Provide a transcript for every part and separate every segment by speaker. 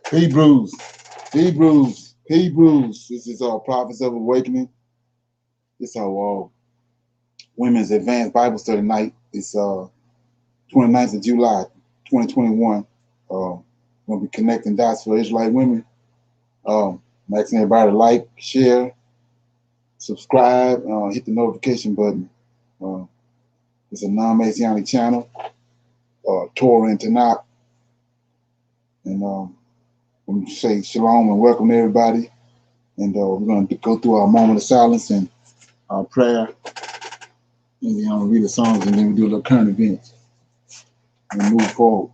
Speaker 1: Hebrews, Hebrews. This is our Prophets of Awakening. This is our Women's Advanced Bible Study Night. It's 29th of July, 2021. We'll be connecting dots for Israelite women. I'm asking everybody to like, share, subscribe, hit the notification button. It's a non-Messianic channel, Torah and Tanakh. And I'm going to say shalom and welcome everybody. And we're going to go through our moment of silence and our prayer. And then I'll read the songs and then we do a little current events and move forward.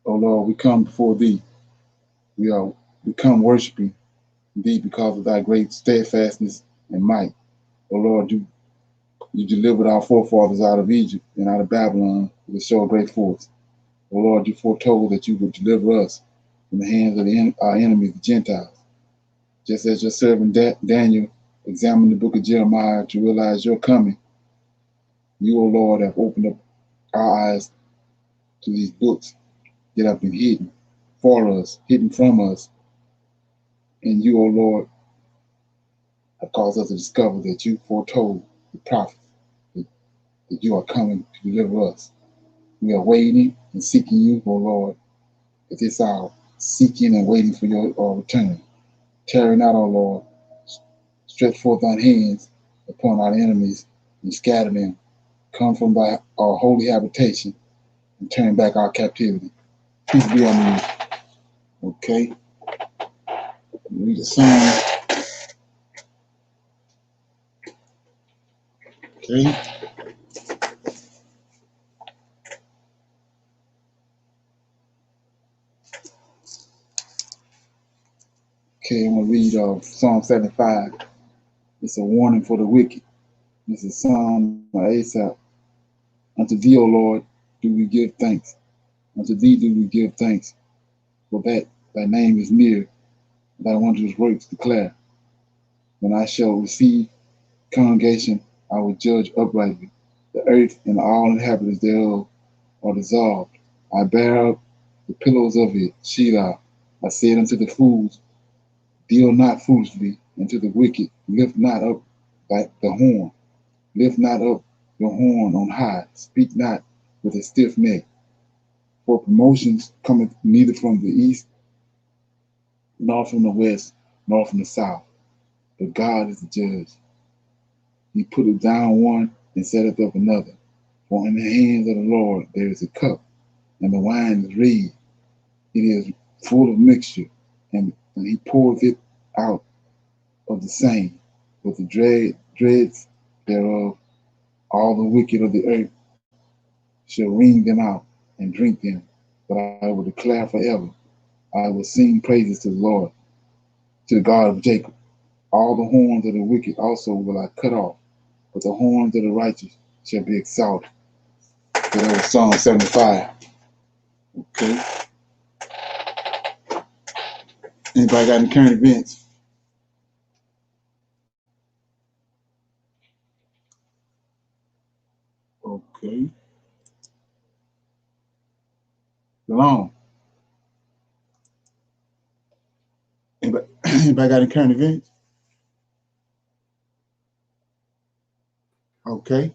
Speaker 1: Oh Lord, we come before thee. We come worshiping thee because of thy great steadfastness and might. Oh Lord, you delivered our forefathers out of Egypt and out of Babylon with a show of great force. Oh Lord, you foretold that you would deliver us from the hands of our enemies, the Gentiles. Just as your servant Daniel examined the book of Jeremiah to realize your coming, you, O Lord, have opened up our eyes to these books that have been hidden for us, hidden from us. And you, O Lord, have caused us to discover that you foretold the prophets that you are coming to deliver us. We are waiting and seeking you, O Lord, at this hour, seeking and waiting for your return. Tarry not, O Lord, stretch forth thine hands upon our enemies and scatter them. Come from thy our holy habitation and turn back our captivity. Peace be on you. Okay. Read the song. Okay. Okay, I'm going to read Psalm 75. It's a warning for the wicked. This is Psalm of Asaph. Unto thee, O Lord, do we give thanks. Unto thee do we give thanks. For that thy name is near, thy wondrous works declare. When I shall receive congregation, I will judge uprightly. The earth and all inhabitants thereof are dissolved. I bear up the pillows of it, Shelah. I said unto the fools, deal not foolishly, and to the wicked, lift not up the horn. Lift not up your horn on high. Speak not with a stiff neck. For promotions cometh neither from the east, nor from the west, nor from the south. But God is the judge. He putteth down one and setteth up another. For in the hands of the Lord there is a cup, and the wine is red. It is full of mixture, and he poureth it out of the same. But the dregs thereof, all the wicked of the earth shall wring them out and drink them. But I will declare forever, I will sing praises to the Lord, to the God of Jacob. All the horns of the wicked also will I cut off, but the horns of the righteous shall be exalted. So that was Psalm 75. Okay. Anybody got any current events? Okay. Shalom. Anybody got any current events? Okay.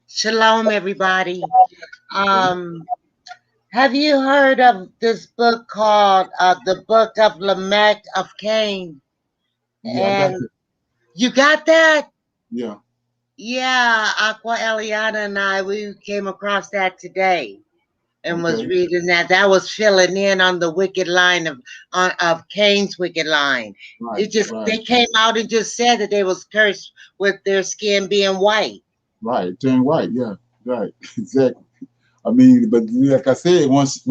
Speaker 2: Shalom, everybody. Have you heard of this book called The Book of Lamech of Cain?
Speaker 1: Yeah,
Speaker 2: and you got that?
Speaker 1: Yeah.
Speaker 2: Yeah, Aqua Eliana and we came across that today and was reading that. That was filling in on the wicked line of Cain's wicked line. Right, they came out and just said that they was cursed with their skin being white.
Speaker 1: Right, turn white. Yeah, right, exactly. I mean, but like I said, once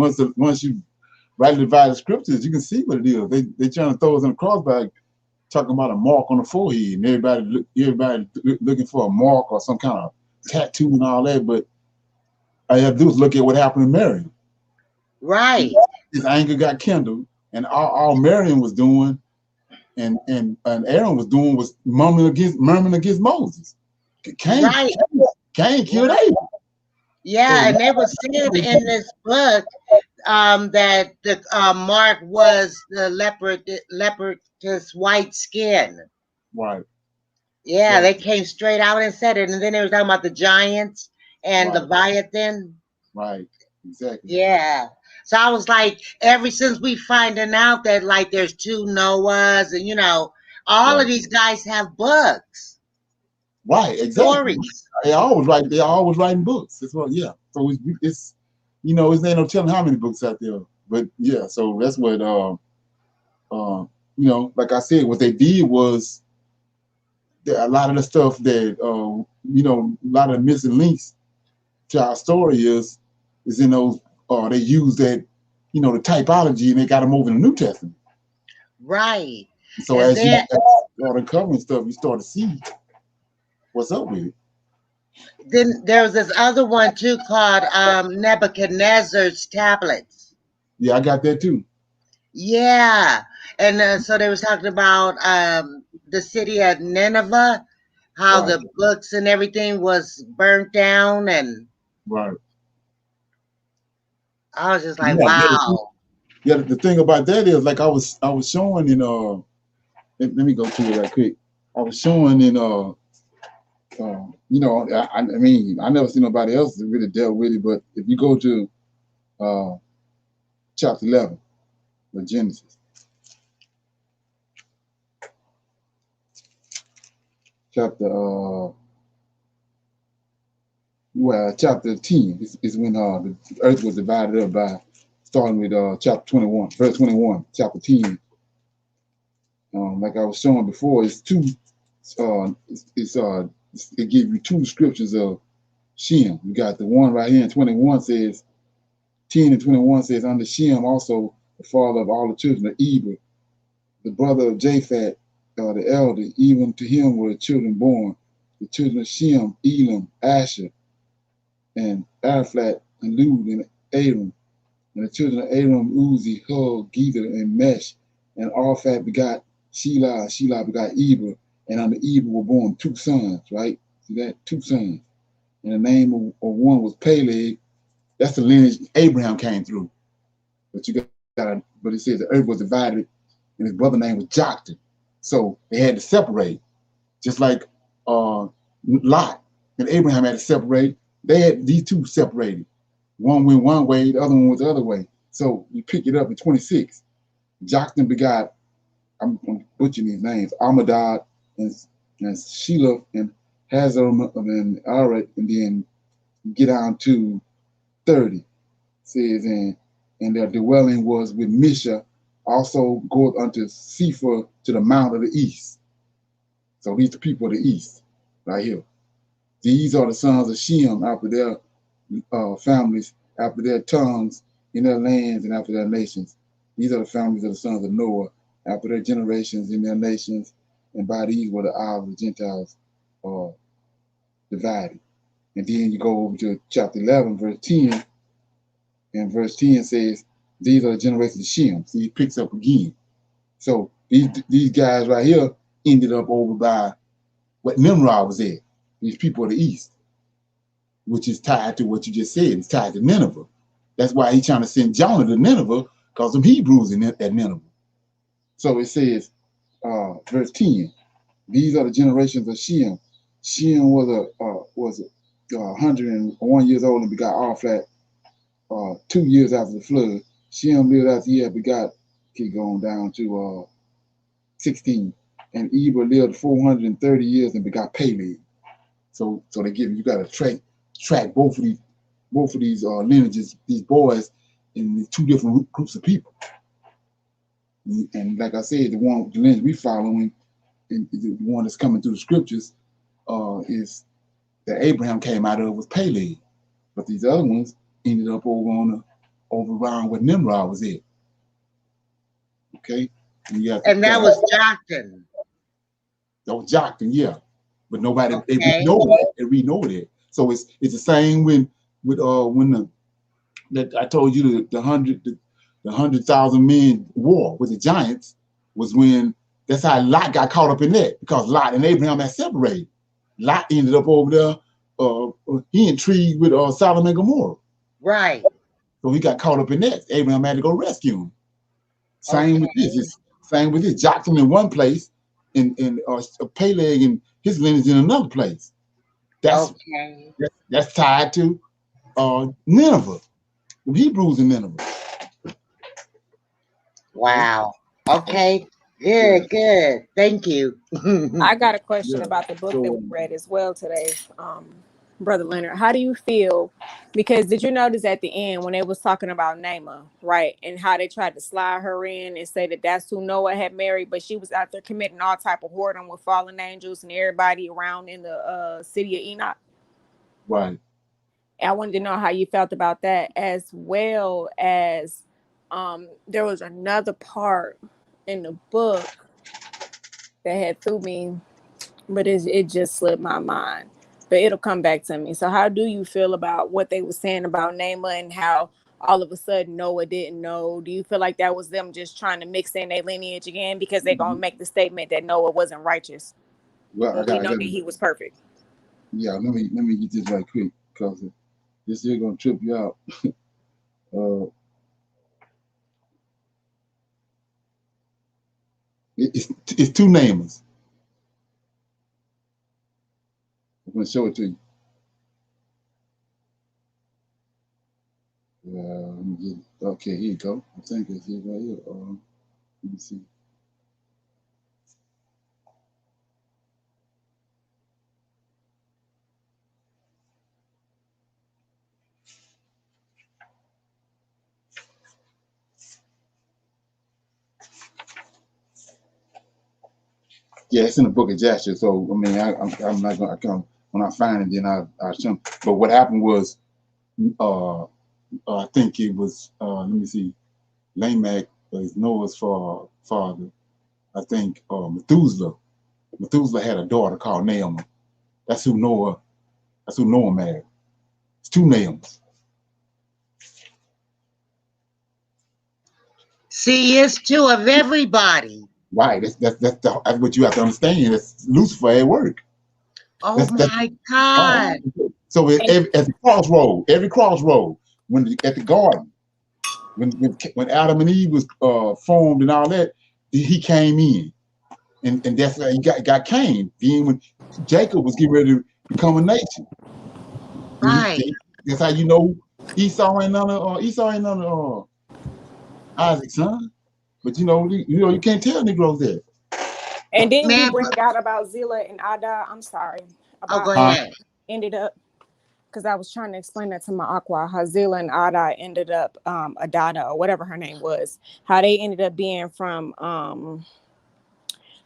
Speaker 1: you rightly divide the scriptures, you can see what it is. They trying to throw us in a crossbag, talking about a mark on the forehead, and everybody looking for a mark or some kind of tattoo and all that. But all you have to do is look at what happened to Miriam.
Speaker 2: Right.
Speaker 1: His anger got kindled, and all Miriam was doing, and Aaron was doing was murmuring against Moses. Cain Cain killed
Speaker 2: Wow.
Speaker 1: Abel.
Speaker 2: Yeah,
Speaker 1: So
Speaker 2: and they were saying in this book that the mark was the leopard's white skin.
Speaker 1: right,
Speaker 2: Yeah,
Speaker 1: right,
Speaker 2: they came straight out and said it, and then they were talking about the giants and
Speaker 1: right,
Speaker 2: Leviathan.
Speaker 1: right, exactly.
Speaker 2: Yeah. So I was like, ever since we finding out that like there's two Noahs and all of
Speaker 1: Right,
Speaker 2: these guys have books,
Speaker 1: right, exactly.
Speaker 2: stories.
Speaker 1: They always writing books. That's what, yeah. So it's it's ain't no telling how many books out there. But yeah, so that's what like I said, what they did was a lot of the stuff that a lot of the missing links to our story is in those they use that the typology and they got them over in the New Testament.
Speaker 2: Right.
Speaker 1: So
Speaker 2: And
Speaker 1: as you
Speaker 2: then
Speaker 1: start uncovering stuff, you start to see what's up with it.
Speaker 2: there was this other one too called Nebuchadnezzar's tablets.
Speaker 1: Yeah, I got that too.
Speaker 2: Yeah. And so they was talking about the city of Nineveh, how
Speaker 1: Right,
Speaker 2: the books and everything was burnt down, and
Speaker 1: right.
Speaker 2: I was just like,
Speaker 1: Yeah,
Speaker 2: wow.
Speaker 1: yeah. The thing about that is, like I was showing in let me go to it right quick. I was showing in I mean, I never seen nobody else that really dealt with it, but if you go to uh chapter 11 of Genesis, chapter chapter 10 is when the earth was divided up by starting with chapter 21, verse 21, chapter 10. Like I was showing before, it's two. It gives you two descriptions of Shem. You got the one right here in 21 says 10 and 21 says under Shem also the father of all the children of Eber, the brother of Japhet, the elder. Even to him were children born. The children of Shem, Elam, Asher, and Araphat, and Lud, and Aram. And the children of Aram, Uzi, Hul, Gether, and Mesh. And Arphat begot Shelah, Shelah begot Eber, and under Eber were born two sons, right? See that? Two sons. And the name of one was Peleg. That's the lineage Abraham came through. But it says the earth was divided, and his brother's name was Joktan. So they had to separate. Just like Lot and Abraham had to separate. They had these two separated. One went one way, the other one went the other way. So you pick it up in 26. Joktan begot, I'm butchering these names, Amadad and Shelah and Hazar and Arat, and then get down to 30. Says, and their dwelling was with Misha, also goeth unto Sephar to the mount of the east. So these are people of the east, right here. These are the sons of Shem after their families, after their tongues, in their lands, and after their nations. These are the families of the sons of Noah, after their generations in their nations, and by these were the isles of the Gentiles divided. And then you go over to chapter 11, verse 10, and verse 10 says, these are the generations of Shem. So he picks up again. So these guys right here ended up over by what Nimrod was at. These people of the east, which is tied to what you just said. It's tied to Nineveh. That's why he's trying to send Jonah to Nineveh, because some Hebrews at Nineveh. So it says, verse 10, these are the generations of Shem. Shem was 101 years old and begot Arphat 2 years after the flood. Shem lived after he had begot, keep going down to 16. And Eber lived 430 years and begot Peleg. So they give you got to track both of these lineages, these boys, in two different groups of people. And like I said, the lineage we following, and the one that's coming through the scriptures, is that Abraham came out of was Peleg, but these other ones ended up over around where Nimrod was at. Okay,
Speaker 2: And that was Joktan.
Speaker 1: That was Joktan, yeah, but nobody
Speaker 2: Okay.
Speaker 1: they read over that. So it's the same when that I told you the 100,000 men war with the giants was when that's how Lot got caught up in that, because Lot and Abraham had separated. Lot ended up over there he intrigued with Sodom and Gomorrah.
Speaker 2: Right.
Speaker 1: So he got caught up in that. Abraham had to go rescue him. Same with
Speaker 2: Okay.
Speaker 1: this. Same with this. Jotham in one place, and Peleg and his lineage in another place.
Speaker 2: Okay.
Speaker 1: That's tied to Nineveh, the Hebrews in Nineveh.
Speaker 2: Wow. Okay.
Speaker 1: Yeah.
Speaker 2: Good. Thank you.
Speaker 3: I got a question
Speaker 1: Yeah.
Speaker 3: about the book that we
Speaker 1: So
Speaker 3: read as well today, Brother Leonard. How do you feel? Because did you notice at the end when they was talking about Naamah, right, and how they tried to slide her in and say that that's who Noah had married, but she was out there committing all type of whoredom with fallen angels and everybody around in the city of Enoch.
Speaker 1: right.
Speaker 3: I wanted to know how you felt about that, as well as there was another part in the book that had threw me, but it just slipped my mind. But it'll come back to me. So how do you feel about what they were saying about Naamah and how all of a sudden Noah didn't know? Do you feel like that was them just trying to mix in their lineage again because they're gonna make the statement that Noah wasn't righteous
Speaker 1: Well,
Speaker 3: when we know that he was perfect?
Speaker 1: yeah. Let me get this right quick because this here gonna trip you out. Uh, it's two names. I'm gonna show it to you. Let me get it. Okay, here you go. I think it's here right here. Let me see. Yeah, it's in the book of Jasher. So I mean, I'm not gonna. When I find it, then I'll show 'em. But what happened was, I think it was. Let me see. Lamech is Noah's father. I think Methuselah. Methuselah had a daughter called Naamah. That's who Noah. That's who Noah married. It's two Naamahs.
Speaker 2: See, it's two of everybody.
Speaker 1: Right. That's what you have to understand. It's Lucifer at work.
Speaker 2: Oh
Speaker 1: That's
Speaker 2: my
Speaker 1: right.
Speaker 2: God.
Speaker 1: So
Speaker 3: And
Speaker 1: at the crossroad, every crossroad, at the garden, when Adam and Eve was formed and all that, he came in, and that's how he got Cain. Then when Jacob was getting ready to become a nation,
Speaker 2: Right.
Speaker 1: that's how you know Esau ain't none of Isaac's son. But you can't tell Negroes that.
Speaker 3: and didn't you
Speaker 2: Man,
Speaker 3: bring out about Zillah and Ada? I'm sorry
Speaker 2: oh,
Speaker 3: about
Speaker 2: go
Speaker 3: how
Speaker 1: Huh?
Speaker 2: ahead.
Speaker 3: ended up, because I was trying to explain that to my aqua, how Zillah and Ada ended up, Adada or whatever her name was, how they ended up being from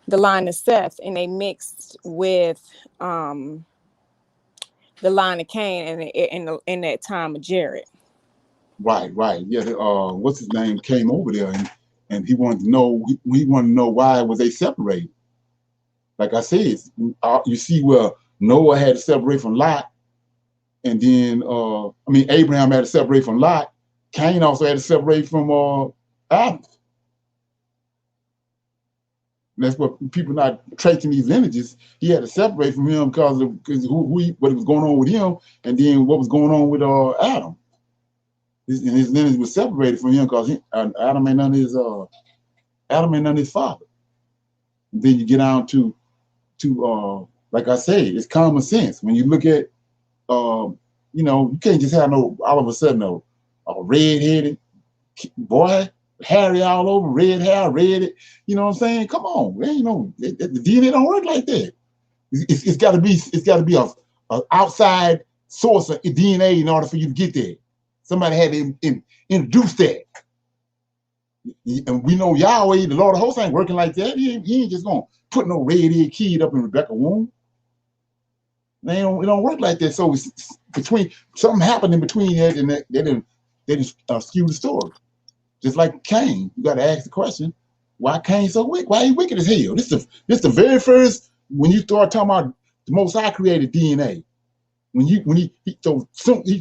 Speaker 3: the line of Seth, and they mixed with the line of Cain in that time of Jared.
Speaker 1: Right. Yeah. What's his name came over there and he wanted to know. He wanted to know why was they separated. Like I said, you see where Noah had to separate from Lot, and then Abraham had to separate from Lot. Cain also had to separate from Adam. And that's what people not tracing these lineages. He had to separate from him because what was going on with him, and then what was going on with Adam. And his lineage was separated from him because Adam ain't none of his father. And then you get down to like I say, it's common sense when you look at you can't just have no all of a sudden a red-headed boy, hairy all over, red hair, red. You know what I'm saying? Come on, man. The DNA don't work like that. It's got to be a outside source of DNA in order for you to get there. Somebody had to introduce that. And we know Yahweh, the Lord of hosts, ain't working like that. He ain't just gonna put no red-headed kid up in Rebecca's womb. It don't work like that. So it's between something happened in between that, and they didn't skew the story. Just like Cain, you got to ask the question: why Cain so wicked? Why he wicked as hell? This the very first when you start talking about the Most High created DNA. When he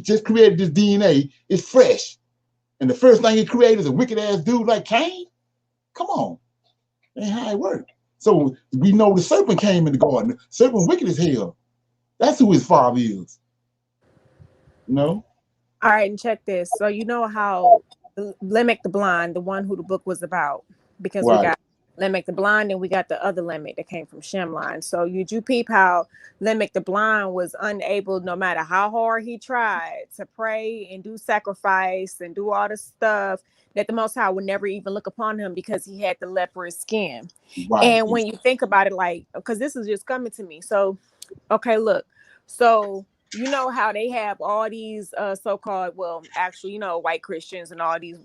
Speaker 1: just created this DNA, it's fresh, and the first thing he created is a wicked ass dude like Cain. Come on, that ain't how it worked. So we know the serpent came in the garden. The serpent wicked as hell. That's who his father is. No.
Speaker 3: All right, and check this. So you know how Lamech the blind, the one who the book was about, because we
Speaker 1: Right.
Speaker 3: got Lamech the blind and we got the other Lamech that came from Shem line. So you peep how Lamech the blind was unable, no matter how hard he tried, to pray and do sacrifice and do all the stuff, that the Most High would never even look upon him because he had the leprous skin.
Speaker 1: Right.
Speaker 3: And when you think about it, like, because this is just coming to me. So, okay, look. So you know how they have all these so-called, well, actually, white Christians and all these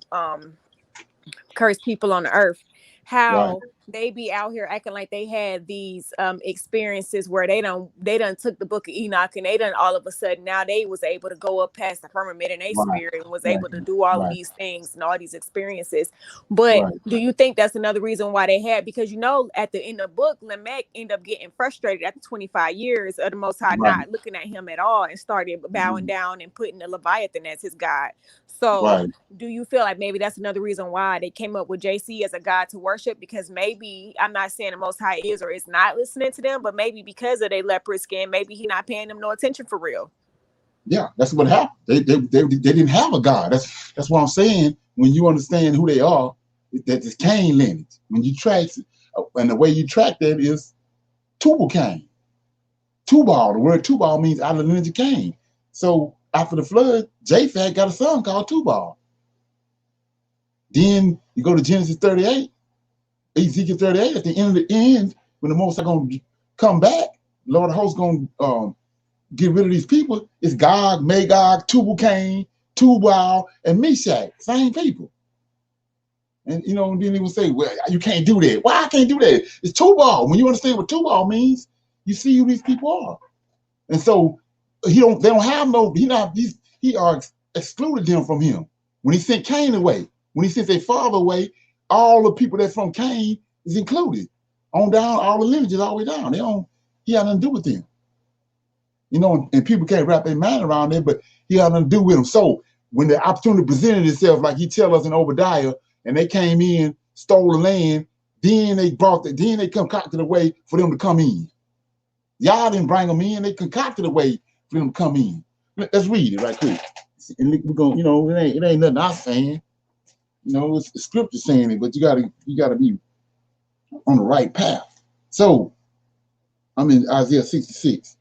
Speaker 3: cursed people on the earth,
Speaker 1: Right.
Speaker 3: how they be out here acting like they had these experiences where they done took the book of Enoch and they done all of a sudden now they was able to go up past the firmament in their
Speaker 1: Right.
Speaker 3: spirit and was
Speaker 1: Right.
Speaker 3: able to do all of
Speaker 1: Right.
Speaker 3: these things and all these experiences. But
Speaker 1: Right.
Speaker 3: do you think that's another reason why they had, because at the end of the book, Lamech ended up getting frustrated after 25 years of the Most High
Speaker 1: Right.
Speaker 3: not looking at him at all and started bowing down and putting the Leviathan as his God. So
Speaker 1: Right.
Speaker 3: do you feel like maybe that's another reason why they came up with JC as a God to worship? Because maybe, I'm not saying the Most High is or is not listening to them, but maybe because of their leprous skin, maybe he not paying them no attention for real.
Speaker 1: Yeah, that's what happened. They didn't have a God. That's what I'm saying. When you understand who they are, that is Cain lineage. When you track, and the way you track that is Tubal Cain. Tubal, the word Tubal means out of the lineage of Cain. So after the flood, Japheth got a son called Tubal. Then you go to Genesis 38, Ezekiel 38, at the end of the end, when the Most High going to come back, Lord of hosts going to get rid of these people. It's Gog, Magog, Tubal Cain, Tubal, and Meshach. Same people. And then he would say, well, you can't do that. Why I can't do that? It's Tubal. When you understand what Tubal means, you see who these people are. And so they don't have no, he excluded them from him. When he sent Cain away, when he sent their father away, all the people that's from Cain is included. On down, all the lineages all the way down. He had nothing to do with them. And people can't wrap their mind around it, but he had nothing to do with them. So when the opportunity presented itself, like he tell us in Obadiah, and they came in, stole the land, then they concocted a way for them to come in. Y'all didn't bring them in, they concocted a way for them to come in. Let's read it right quick. And we're gonna, it ain't nothing I'm saying. It's the scripture saying it, but you gotta be on the right path. So I'm in Isaiah 66.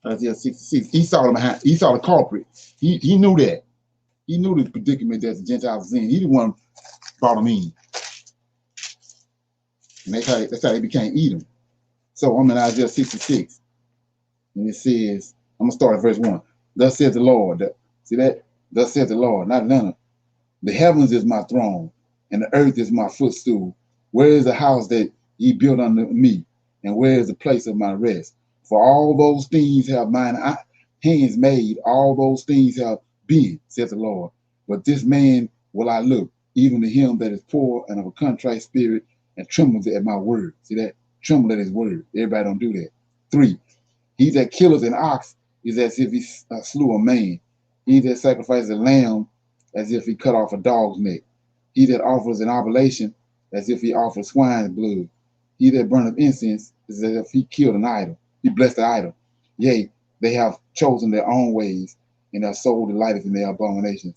Speaker 1: Isaiah 66. Esau the culprit. He knew that. He knew the predicament that the Gentiles was in. He the one brought them in. And that's how they became Edom. So I'm in Isaiah 66. And it says, I'm going to start at verse 1. Thus says the Lord. See that? Thus says the Lord, not Leonard. The heavens is my throne, and the earth is my footstool. Where is the house that ye built unto me? And where is the place of my rest? For all those things have mine hands made, all those things have been, says the Lord. But this man will I look, even to him that is poor and of a contrite spirit, and trembles at my word. See that? Tremble at his word. Everybody don't do that. 3, he that killeth an ox is as if he slew a man. He that sacrifices a lamb as if he cut off a dog's neck. He that offers an oblation as if he offered swine's blood. He that burneth incense is as if he killed an idol. He blessed the idol. Yea, they have chosen their own ways, and their soul delighteth in their abominations.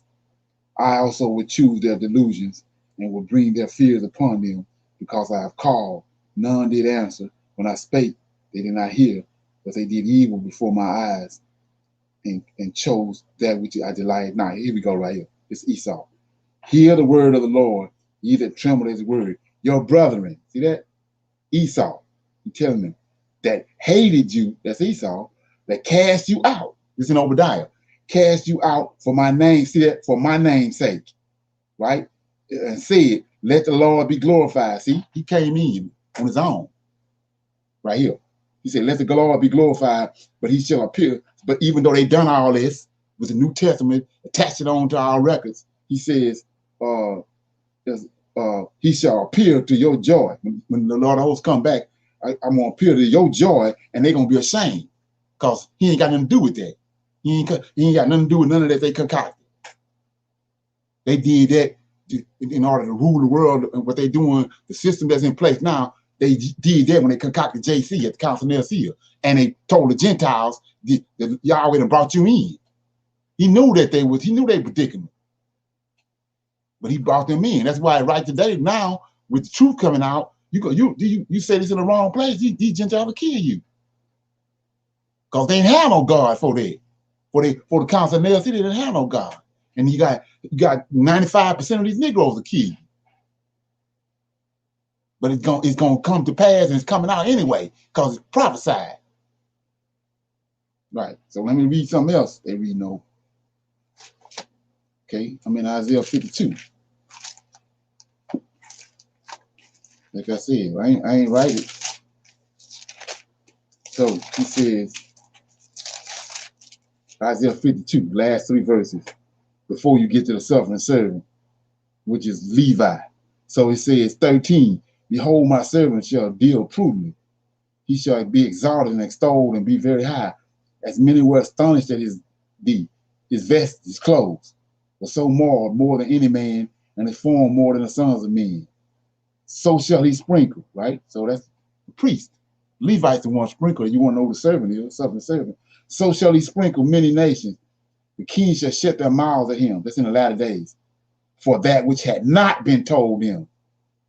Speaker 1: I also would choose their delusions, and will bring their fears upon them, because I have called. None did answer. When I spake, they did not hear, but they did evil before my eyes, and chose that which I delighted not. Here we go right here. It's Esau. Hear the word of the Lord, ye that tremble at his word. Your brethren, see that? Esau. He's telling them that hated you, that's Esau, that cast you out. This is in Obadiah. Cast you out for my name, see that? For my name's sake, right? And said, let the Lord be glorified. See, he came in on his own, right here. He said, let the Lord be glorified, but he shall appear. But even though they done all this with the New Testament, attached it on to our records, he says, he shall appear to your joy. When the Lord of hosts come back, I'm going to appear to your joy, and they're going to be ashamed, because he ain't got nothing to do with that. He ain't got nothing to do with none of that they concocted. They did that in order to rule the world. And what they're doing, the system that's in place now, They did that when they concocted JC at the Council of Nicaea, and they told the Gentiles that Yahweh done brought you in. He knew that he knew they predicament, but he brought them in. That's why right today now with the truth coming out, you say this in the wrong place. These Gentiles will kill you because they didn't have no God for that. For the Council of Nicaea, they didn't have no God, and you got 95% of these Negroes are killed. But it's gonna come to pass, and it's coming out anyway because it's prophesied. Right. So let me read something else. They read no. Okay, I'm in Isaiah 52. Like I said, I ain't write it. So he says, Isaiah 52, last 3 verses, before you get to the suffering servant, which is Levi. So it says 13, behold, my servant shall deal prudently. He shall be exalted and extolled and be very high. As many were astonished at his vest, his clothes, but so more than any man, and his form more than the sons of men. So shall he sprinkle, right? So that's the priest. Levite's the one sprinkler. You want to know who the servant is, suffering servant. So shall he sprinkle many nations. The kings shall shut their mouths at him. That's in the latter days. For that which had not been told them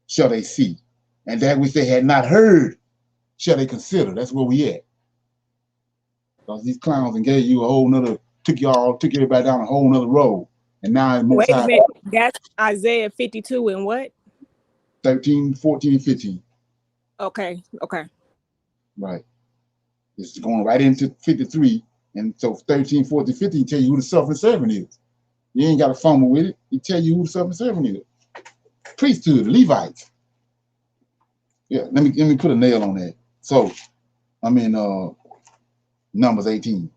Speaker 1: shall they see, and that which they had not heard shall they consider. That's where we at. Because these clowns and gave you a whole nother, took everybody down a whole nother road. And now it's most
Speaker 3: Wait a
Speaker 1: high.
Speaker 3: minute. That's Isaiah 52 and what?
Speaker 1: 13, 14, and 15.
Speaker 3: Okay.
Speaker 1: Right. It's going right into 53. And so 13, 14, 15 tell you who the suffering servant is. You ain't got to fumble with it. It tell you who the suffering servant is. Priesthood, Levites. Yeah, let me put a nail on that. So I'm in Numbers 18.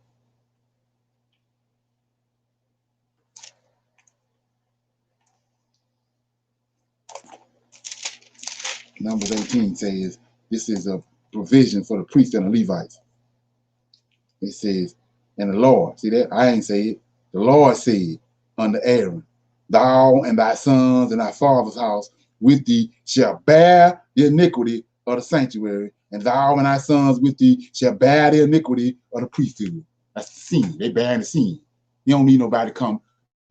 Speaker 1: Numbers 18 says this is a provision for the priests and the Levites. It says, and the Lord, see that? I ain't say it. The Lord said unto Aaron, thou and thy sons and thy father's house with thee shall bear the iniquity of the sanctuary, and thou and thy sons with thee shall bear the iniquity of the priesthood. That's the sin. They bearing the sin. You don't need nobody to come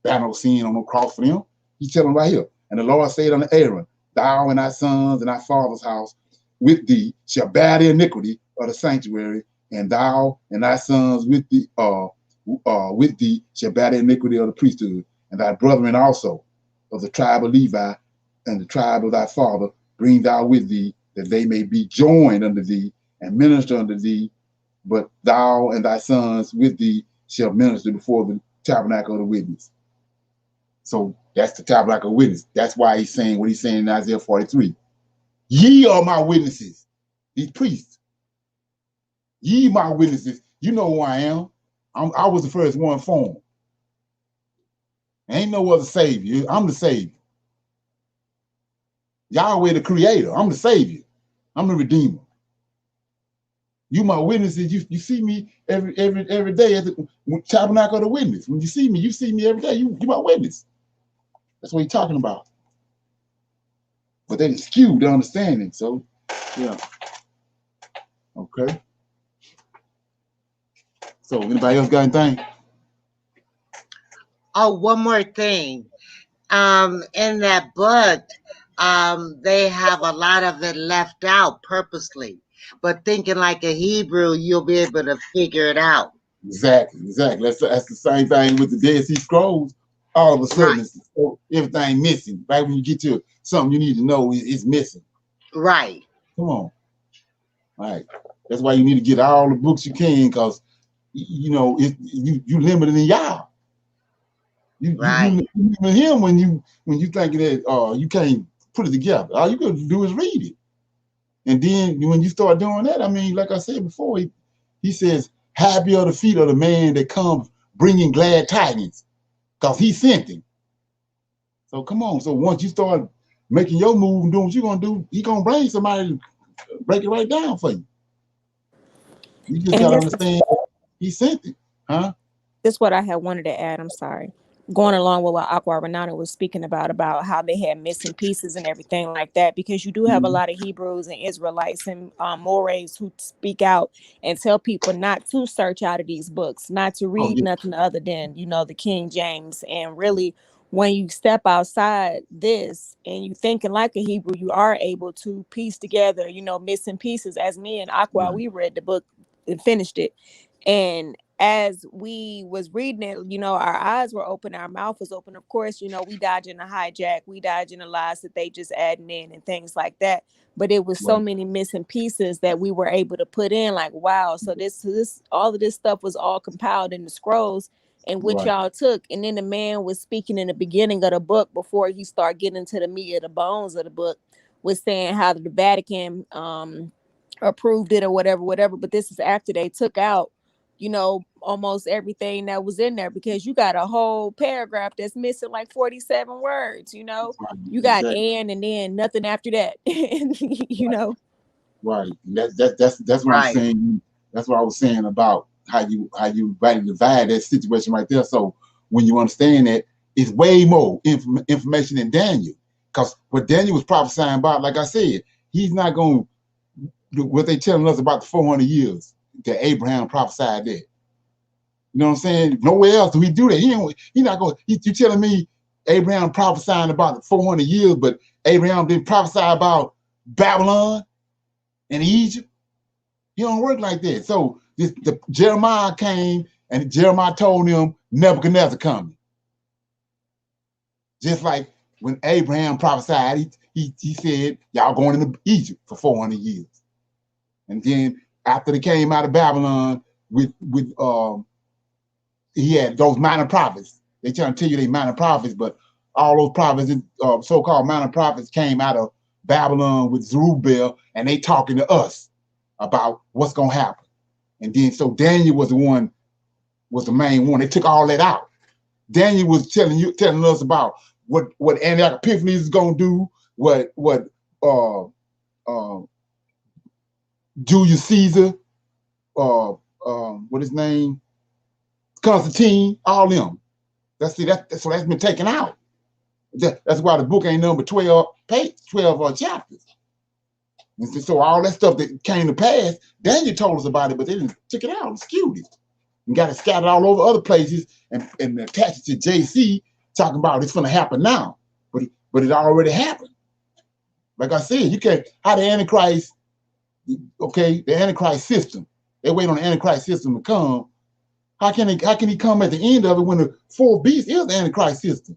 Speaker 1: bear no sin on no cross for them. He's telling right here. And the Lord said unto Aaron, thou and thy sons and thy father's house with thee shall bear the iniquity of the sanctuary, and thou and thy sons with thee shall bear the iniquity of the priesthood, and thy brethren also of the tribe of Levi and the tribe of thy father bring thou with thee, that they may be joined unto thee and minister unto thee. But thou and thy sons with thee shall minister before the tabernacle of the witness. So that's the tabernacle of witness. That's why he's saying what he's saying in Isaiah 43. Ye are my witnesses, these priests. Ye my witnesses. You know who I am. I was the first one formed. Ain't no other savior. I'm the savior. Yahweh the creator. I'm the savior. I'm the redeemer. You my witnesses. You see me every day at the tabernacle of the witness. When you see me every day. You my witness. That's what he's talking about. But they skewed the understanding. So, yeah. Okay. So, anybody else got anything?
Speaker 2: Oh, one more thing. In that book, they have a lot of it left out purposely. But thinking like a Hebrew, you'll be able to figure it out.
Speaker 1: Exactly. That's the same thing with the Dead Sea Scrolls. All of a sudden, right. Everything missing. Right when you get to something you need to know, it's missing.
Speaker 2: Right.
Speaker 1: Come on. All right. That's why you need to get all the books you can, because you limited in y'all. You limit him when you thinking that you can't put it together. All you gotta do is read it. And then when you start doing that, I mean, like I said before, he says, happy are the feet of the man that comes bringing glad tidings, because he sent him. So come on. So once you start making your move and doing what you're going to do, he's going to bring somebody to break it right down for you. You just got to understand he sent it. Huh?
Speaker 3: This is what I had wanted to add. I'm sorry. going along with what Aqua Renata was speaking about how they had missing pieces and everything like that, because you do have a lot of Hebrews and Israelites and Mores who speak out and tell people not to search out of these books, not to
Speaker 1: Oh
Speaker 3: read
Speaker 1: yeah,
Speaker 3: nothing other than, the King James. And really, when you step outside this and you thinking like a Hebrew, you are able to piece together, missing pieces. As me and Aqua,
Speaker 1: right,
Speaker 3: we read the book and finished it. And as we was reading it, our eyes were open, our mouth was open. Of course, we dodging the hijack, we dodging the lies that they just adding in and things like that. But it was so
Speaker 1: right,
Speaker 3: many missing pieces that we were able to put in. Like, wow, so this all of this stuff was all compiled in the scrolls and which
Speaker 1: right,
Speaker 3: y'all took. And then the man was speaking in the beginning of the book before he started getting into the meat of the bones of the book, was saying how the Vatican approved it or whatever. But this is after they took out almost everything that was in there, because you got a whole paragraph that's missing like 47 words.
Speaker 1: right,
Speaker 3: You got
Speaker 1: exactly.
Speaker 3: and then nothing after that.
Speaker 1: Right. That's what I'm
Speaker 2: Right.
Speaker 1: saying. That's what I was saying about how you rightly divide that situation right there. So when you understand that, it's way more information than Daniel, because what Daniel was prophesying about, like I said, he's not going to do what they telling us about the 400 years that Abraham prophesied that. You know what I'm saying? Nowhere else do he do that. He not going. You telling me Abraham prophesying about the 400 years, but Abraham didn't prophesy about Babylon and Egypt? He don't work like that. So Jeremiah came and Jeremiah told him Nebuchadnezzar coming. Just like when Abraham prophesied, he said, y'all going into Egypt for 400 years. And then after they came out of Babylon, he had those minor prophets. They trying to tell you they minor prophets, but all those prophets, so-called minor prophets, came out of Babylon with Zerubbabel, and they talking to us about what's going to happen. And then so Daniel was the main one. They took all that out. Daniel was telling us about what Antioch Epiphanes is going to do, what Julius Caesar, what his name, Constantine, all them. So that's been taken out. That's why the book ain't number 12 chapters. And so all that stuff that came to pass, Daniel told us about it, but they didn't took it out and skewed it and got it scattered all over other places and attached it to JC, talking about it's going to happen now, but it already happened. Like I said, you can't how the Antichrist, the Antichrist system. They wait on the Antichrist system to come. How can he come at the end of it when the fourth beast is the Antichrist system?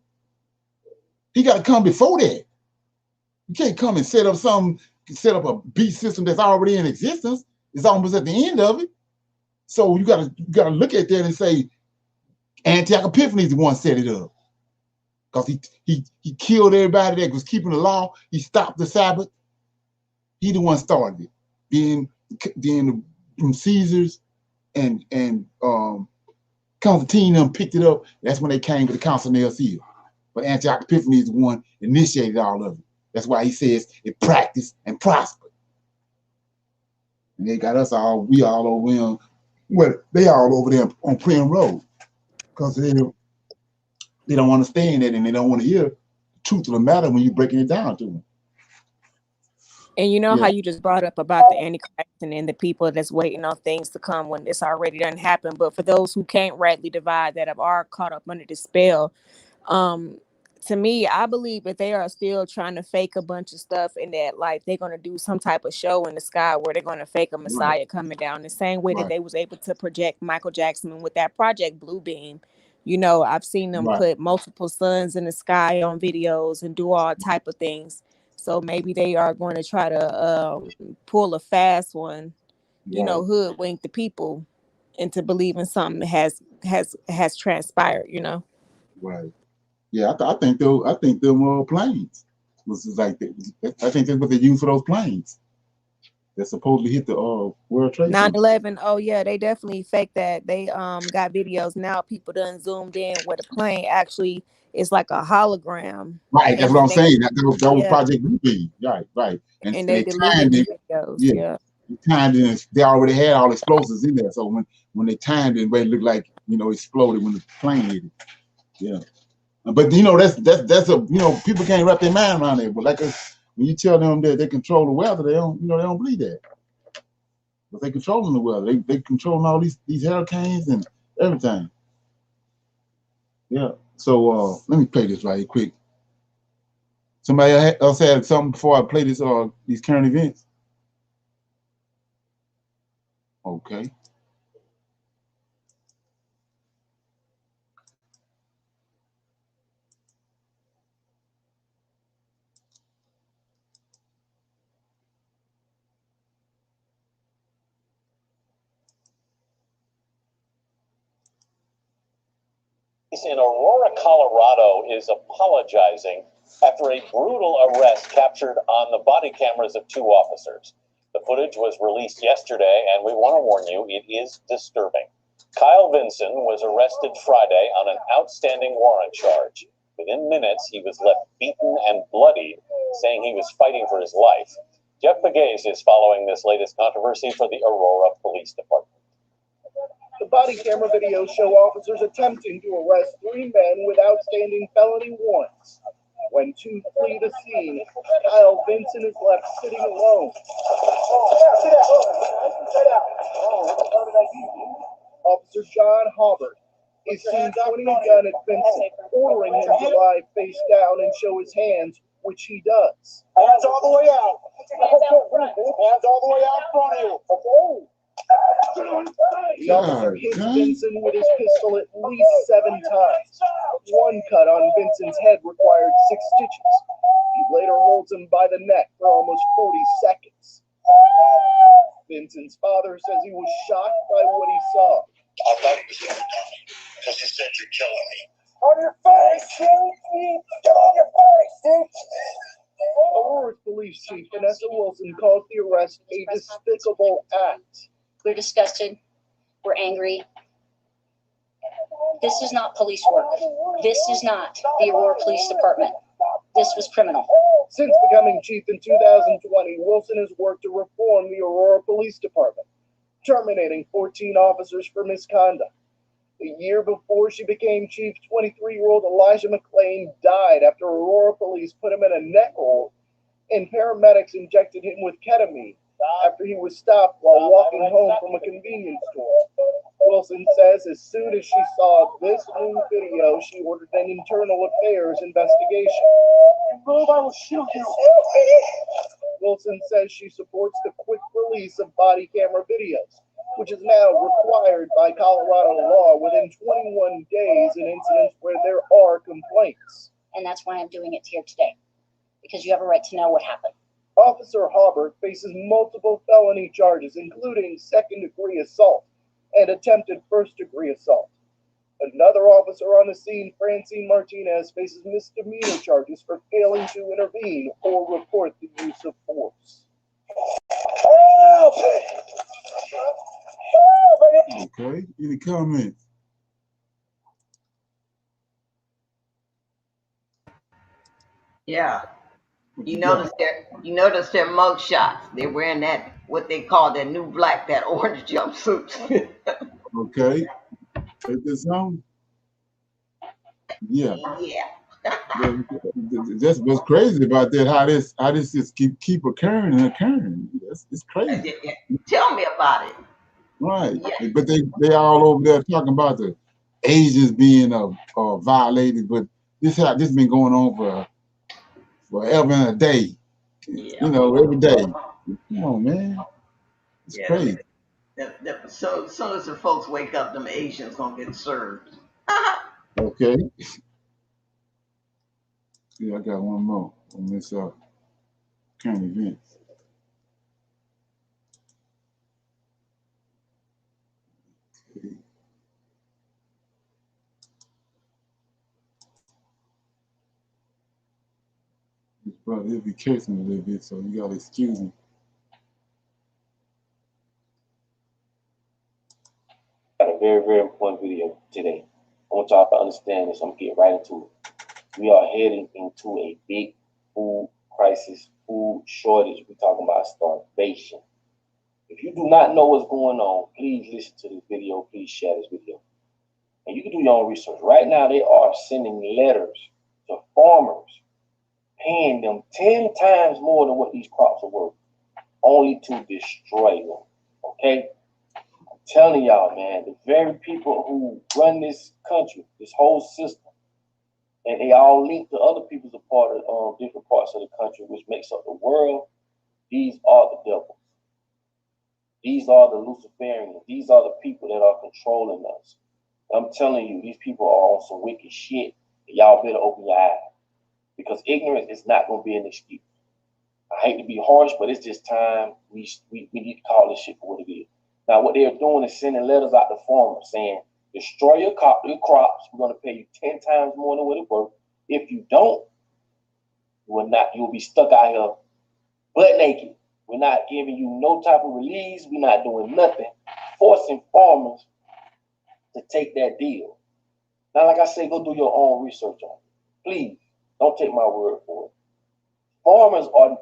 Speaker 1: He got to come before that. You can't come and set up a beast system that's already in existence. It's almost at the end of it. So you gotta look at that and say, Antioch Epiphanes is the one set it up. Because he killed everybody that was keeping the law. He stopped the Sabbath. He the one started it. Then Caesars and Constantine them picked it up. That's when they came with the Council of Nicaea. But Antioch Epiphanes is the one initiated all of it. That's why he says it practiced and prospered. And they got us we all over them. Well, they all over there on Prim Road. Because they don't understand that and they don't want to hear the truth of the matter when you're breaking it down to them.
Speaker 3: And how you just brought up about the Antichrist and then the people that's waiting on things to come when it's already done happened. But for those who can't rightly divide, that are caught up under the spell, to me, I believe that they are still trying to fake a bunch of stuff, and that like they're going to do some type of show in the sky where they're going to fake a Messiah coming down the same way that they was able to project Michael Jackson with that Project Blue Beam. I've seen them put multiple suns in the sky on videos and do all type of things. So maybe they are going to try to pull a fast one, hoodwink the people into believing something has transpired.
Speaker 1: Right. Yeah, I think them planes was like I think that's what they use for those planes. They're supposed to hit the World Trade Center.
Speaker 3: 9/11. Oh yeah, they definitely faked that. They got videos now. People done zoomed in where the plane actually is like a hologram.
Speaker 1: Right, that's what I'm saying. That was Project Blue Beam. Right. And
Speaker 3: they deleted the videos. Yeah.
Speaker 1: Timed it. They already had all explosives in there. So when they timed it, it looked like exploded when the plane hit it. Yeah. But you know, that's a, you know, people can't wrap their mind around it. But like when you tell them that they control the weather, they don't, you know, they don't believe that. But they controlling the weather. They controlling all these hurricanes and everything. Yeah. So let me play this right here quick. Somebody else had something before I play this these current events. Okay.
Speaker 4: In Aurora, Colorado is apologizing after a brutal arrest captured on the body cameras of 2 officers. The footage was released yesterday, and we want to warn you, it is disturbing. Kyle Vinson was arrested Friday on an outstanding warrant charge. Within minutes, he was left beaten and bloodied, saying he was fighting for his life. Jeff Pegues is following this latest controversy for the Aurora Police Department.
Speaker 5: The body camera videos show officers attempting to arrest 3 men with outstanding felony warrants. When 2 flee the scene, Kyle Vinson is left sitting alone. Officer John Hobart is seen pointing a gun at Vinson, ordering him to lie face down and show his hands, which he does.
Speaker 4: Hands all the way out. Hands all the way out in front of you. Okay.
Speaker 5: The officer hits Vinson with his pistol at least 7 times. One cut on Vinson's head required 6 stitches. He later holds him by the neck for almost 40 seconds. Vinson's father says he was shocked by what he saw.
Speaker 6: I thought he was going to kill me because he said you're killing me.
Speaker 4: On your face, dude. Get on your face, dude.
Speaker 5: Aurora's police chief, Vanessa Wilson, calls the arrest a despicable act.
Speaker 7: We're disgusted. We're angry. This is not police work. This is not the Aurora Police Department. This was criminal.
Speaker 5: Since becoming chief in 2020, Wilson has worked to reform the Aurora Police Department, terminating 14 officers for misconduct. A year before she became chief, 23-year-old Elijah McLean died after Aurora police put him in a neck hold and paramedics injected him with ketamine after he was stopped while walking home from a convenience store. Wilson says as soon as she saw this new video, she ordered an internal affairs investigation.
Speaker 4: Move, I will shoot you.
Speaker 5: Wilson says she supports the quick release of body camera videos, which is now required by Colorado law within 21 days in incidents where there are complaints.
Speaker 7: And that's why I'm doing it here today, because you have a right to know what happened.
Speaker 5: Officer Hobart faces multiple felony charges, including second-degree assault and attempted first-degree assault. Another officer on the scene, Francine Martinez, faces misdemeanor charges for failing to intervene or report the use of force.
Speaker 1: Okay. Any comments?
Speaker 2: Yeah. You notice their mug shots. They're wearing that, what they call that new black, that orange jumpsuit.
Speaker 1: Okay. Is this song? Yeah.
Speaker 2: Yeah.
Speaker 1: That's what's crazy about that. How this just keep occurring and occurring. It's crazy.
Speaker 2: Tell me about it.
Speaker 1: Right.
Speaker 2: Yeah.
Speaker 1: But they all over there talking about the Asians being violated, but this has been going on for forever and a day.
Speaker 2: Yeah.
Speaker 1: You know, every day. Come on, man. It's crazy.
Speaker 2: So as soon as the folks wake up, them Asians gonna get served.
Speaker 1: Okay. Yeah, I got one more on this current events. Okay. This brother, he'll be cursing a little bit, so you gotta excuse me.
Speaker 6: Got a very, very important video today. I want y'all to understand this. I'm gonna get right into it. We are heading into a big food crisis, food shortage. We're talking about starvation. If you do not know what's going on, please listen to this video. Please share this video. And you can do your own research. Right now, they are sending letters to farmers, paying them 10 times more than what these crops are worth, only to destroy them. Okay? I'm telling y'all, man, the very people who run this country, this whole system, and they all link to other people's a part of different parts of the country, which makes up the world. These are the devils. These are the Luciferians. These are the people that are controlling us. I'm telling you, these people are on some wicked shit. Y'all better open your eyes, because ignorance is not going to be an excuse. I hate to be harsh, but it's just time we need to call this shit for what it is. Now, what they're doing is sending letters out to farmers saying, destroy your crops. We're going to pay you 10 times more than what it's worth. If you don't, you'll be stuck out here butt naked. We're not giving you no type of release. We're not doing nothing, forcing farmers to take that deal. Now, like I say, go do your own research on it. Please, don't take my word for it. Farmers are,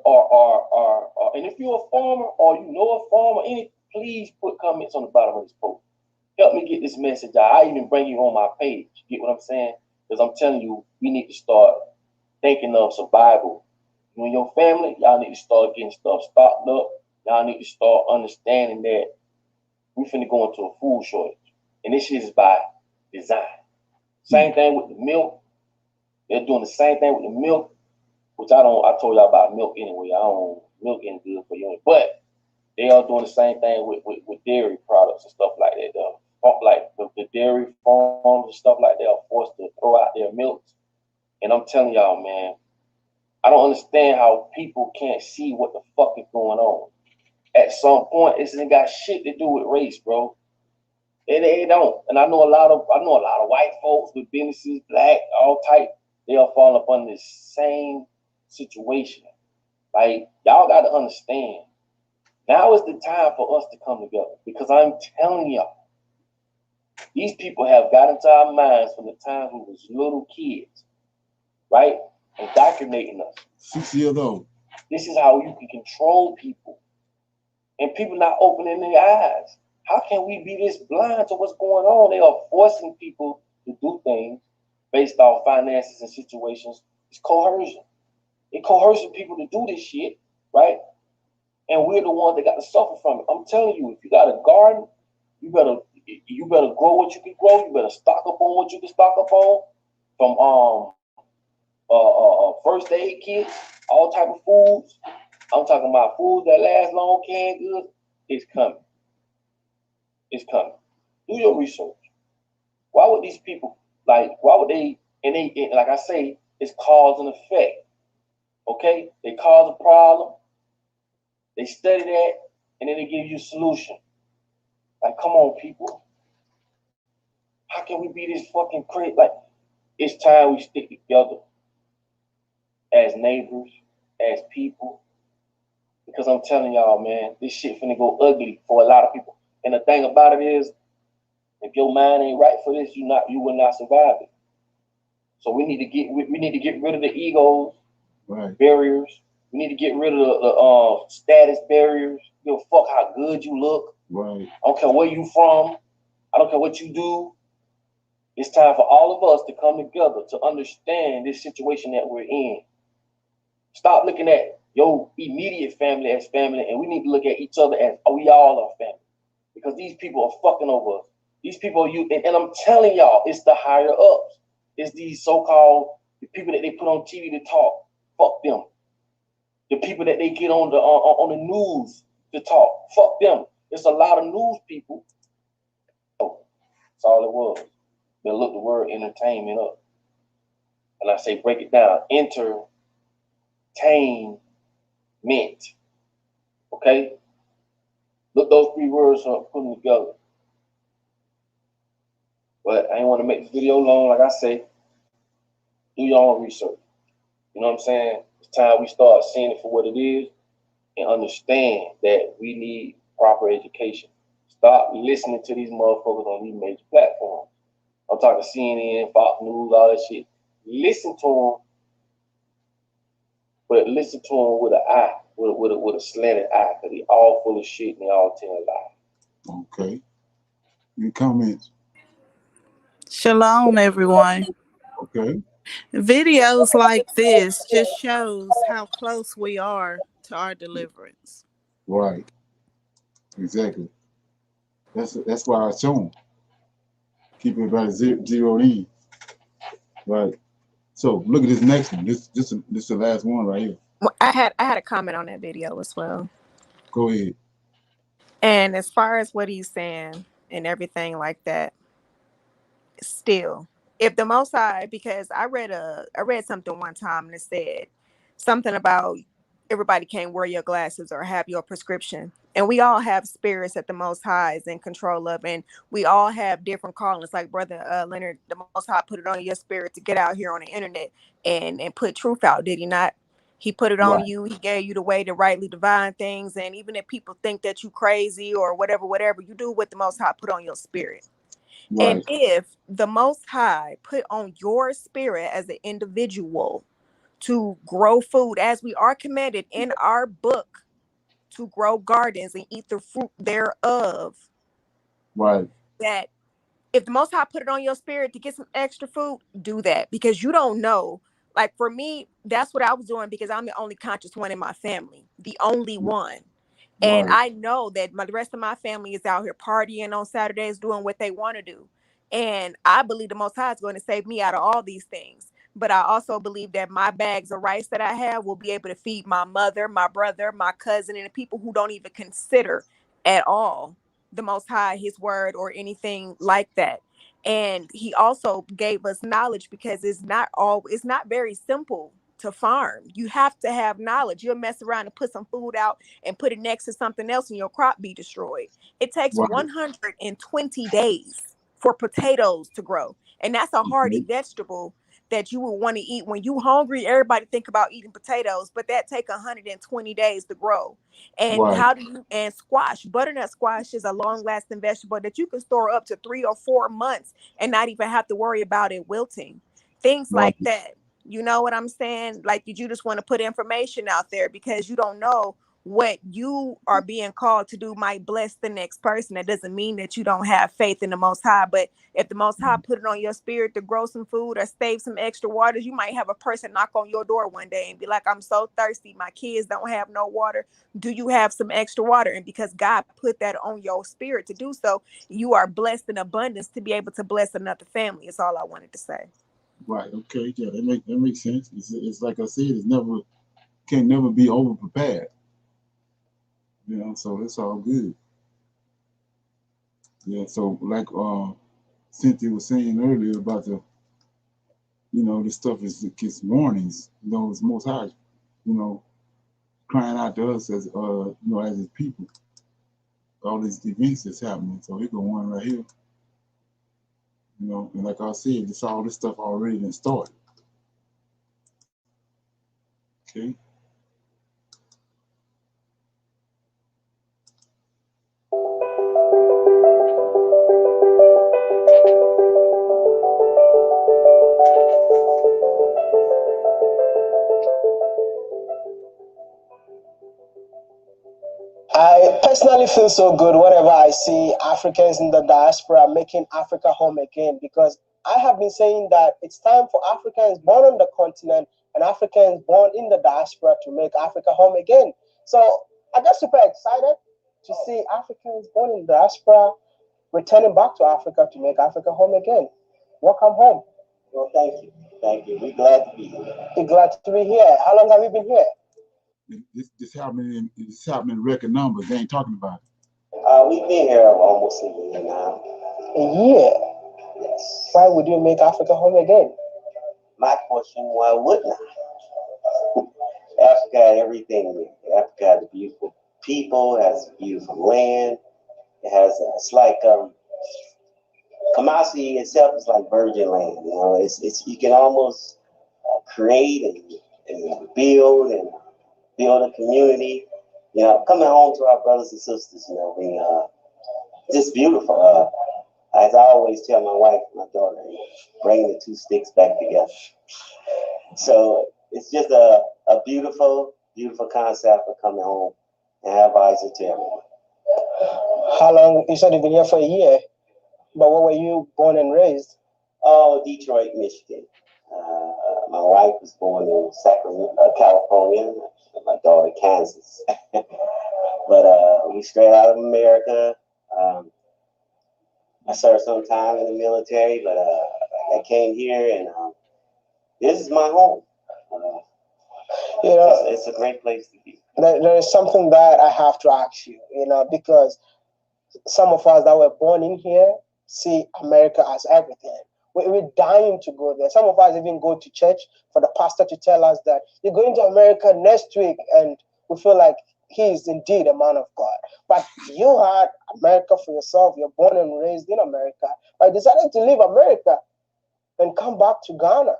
Speaker 6: and if you're a farmer or you know a farmer, please put comments on the bottom of this post. Help me get this message out. I even bring you on my page. Get what I'm saying? Because I'm telling you, we need to start thinking of survival. You and your family, y'all need to start getting stuff stocked up. Y'all need to start understanding that we finna go into a food shortage. And this shit is by design. Same thing with the milk. They're doing the same thing with the milk, which I told y'all about milk anyway. Milk ain't good for you. But they are doing the same thing with dairy products and stuff like that. Like the dairy farms and stuff like that are forced to throw out their milks. And I'm telling y'all, man, I don't understand how people can't see what the fuck is going on. At some point, it's ain't got shit to do with race, bro. They don't. And I know a lot of white folks with businesses, black, all type, they are falling up under the same situation. Like, y'all got to understand. Now is the time for us to come together, because I'm telling y'all, these people have got into our minds from the time we was little kids, right? Indoctrinating us.
Speaker 1: 6 years old.
Speaker 6: This is how you can control people. And people not opening their eyes. How can we be this blind to what's going on? They are forcing people to do things based off finances and situations. It's coercion. They're coercing people to do this shit, right? And we're the ones that got to suffer from it. I'm telling you, if you got a garden, you better grow what you can grow. You better stock up on what you can stock up on. From first aid kits, all type of foods. I'm talking about foods that last long, canned goods. It's coming. It's coming. Do your research. Why would these people, like I say, it's cause and effect. Okay? They cause a problem. They study that, and then they give you a solution. Like, come on, people. How can we be this fucking crazy? Like, it's time we stick together as neighbors, as people. Because I'm telling y'all, man, this shit finna go ugly for a lot of people. And the thing about it is, if your mind ain't right for this, you will not survive it. So we need to get rid of the egos, right, barriers. We need to get rid of the status barriers. Give a fuck how good you look. Right. I don't care where you from. I don't care what you do. It's time for all of us to come together to understand this situation that we're in. Stop looking at your immediate family as family, and we need to look at each other as we all are family. Because these people are fucking over us. These people are and I'm telling y'all, it's the higher ups. It's these so-called people that they put on TV to talk. Fuck them. The people that they get on the news to talk. Fuck them. It's a lot of news people. Oh, that's all it was. They look the word entertainment up. And I say break it down. Entertainment. Okay? Look those 3 words up, put them together. But I ain't want to make this video long. Like I say, do your own research. You know what I'm saying? It's time we start seeing it for what it is and understand that we need proper education. Stop listening to these motherfuckers on these major platforms. I'm talking CNN, Fox News, all that shit. Listen to them, but listen to them with an eye, with a slanted eye, because they all full of shit and they all tell lies.
Speaker 1: Okay. Any comments?
Speaker 8: Shalom, everyone.
Speaker 1: Okay.
Speaker 8: Videos like this just shows how close we are to our deliverance.
Speaker 1: Right. Exactly. That's why I show them. Keep everybody zeroed in. Right. So look at this next one. This is the last one right here.
Speaker 3: Well, I had a comment on that video as well.
Speaker 1: Go ahead.
Speaker 3: And as far as what he's saying and everything like that, still, if the Most High, because I read something one time and it said something about everybody can't wear your glasses or have your prescription, and we all have spirits that the Most High is in control of, and we all have different callings. Like Brother Leonard, the Most High put it on your spirit to get out here on the internet and put truth out. Did he not? He put it on
Speaker 1: Right.
Speaker 3: you. He gave you the way to rightly divine things. And even if people think that you crazy or whatever, you do what the Most High put on your spirit. And
Speaker 1: Right.
Speaker 3: if the Most High put on your spirit as an individual to grow food, as we are commanded in our book to grow gardens and eat the fruit thereof,
Speaker 1: Right.
Speaker 3: that if the Most High put it on your spirit to get some extra food, do that, because you don't know. Like for me, that's what I was doing, because I'm the only conscious one in my family, the only one. And
Speaker 1: Right.
Speaker 3: I know that the rest of my family is out here partying on Saturdays, doing what they want to do. And I believe the Most High is going to save me out of all these things. But I also believe that my bags of rice that I have will be able to feed my mother, my brother, my cousin, and the people who don't even consider at all the Most High, his word, or anything like that. And he also gave us knowledge, because it's not very simple to farm. You have to have knowledge. You'll mess around and put some food out and put it next to something else and your crop be destroyed. It takes
Speaker 1: Right.
Speaker 3: 120 days for potatoes to grow. And that's a hardy
Speaker 1: Okay.
Speaker 3: vegetable that you will want to eat when you hungry. Everybody think about eating potatoes, but that take 120 days to grow. And
Speaker 1: Right.
Speaker 3: and squash, butternut squash is a long lasting vegetable that you can store up to 3 or 4 months and not even have to worry about it wilting. Things
Speaker 1: Right.
Speaker 3: like that. You know what I'm saying? Like, you just want to put information out there, because you don't know what you are being called to do might bless the next person. That doesn't mean that you don't have faith in the Most High. But if the Most High put it on your spirit to grow some food or save some extra waters, you might have a person knock on your door one day and be like, I'm so thirsty. My kids don't have no water. Do you have some extra water? And because God put that on your spirit to do so, you are blessed in abundance to be able to bless another family. Is all I wanted to say.
Speaker 1: Right. Okay. Yeah, that makes sense. It's like I said, can never be over prepared. You know, so it's all good. Yeah. So like Cynthia was saying earlier about this stuff it's warnings. It's Most High, crying out to us as as his people. All these events that's happening. So here go one right here. And like I said, all this stuff already been started. Okay.
Speaker 5: I personally feel so good whenever I see Africans in the diaspora making Africa home again, because I have been saying that it's time for Africans born on the continent and Africans born in the diaspora to make Africa home again. So I get super excited to see Africans born in the diaspora returning back to Africa to make Africa home again. Welcome home. Well, thank you. Thank you. We're glad to be here. We're glad to be here. How long have you been here?
Speaker 1: This happening in record numbers. They ain't talking about it.
Speaker 5: We've been here almost a year now. A year? Yes. Why would you make Africa home again? My question, why wouldn't I? Africa had everything. Africa has beautiful people, has beautiful land. It has, it's like, Kamasi itself is like virgin land. It's you can almost create and build a community. Coming home to our brothers and sisters, just beautiful. As I always tell my wife, my daughter, bring the two sticks back together. So it's just a beautiful, beautiful concept for coming home and have eyes to everyone. How long? You said you've been here for a year, but where were you born and raised?
Speaker 6: Oh, Detroit, Michigan. My wife was born in Sacramento, California. My daughter, Kansas. But we straight out of America. I served some time in the military, but I came here, and this is my home. It's a great place to be.
Speaker 5: There is something that I have to ask you, because some of us that were born in here see America as everything. We're dying to go there. Some of us even go to church for the pastor to tell us that you're going to America next week, and we feel like he is indeed a man of God. But you had America for yourself. You're born and raised in America. I decided to leave America and come back to Ghana.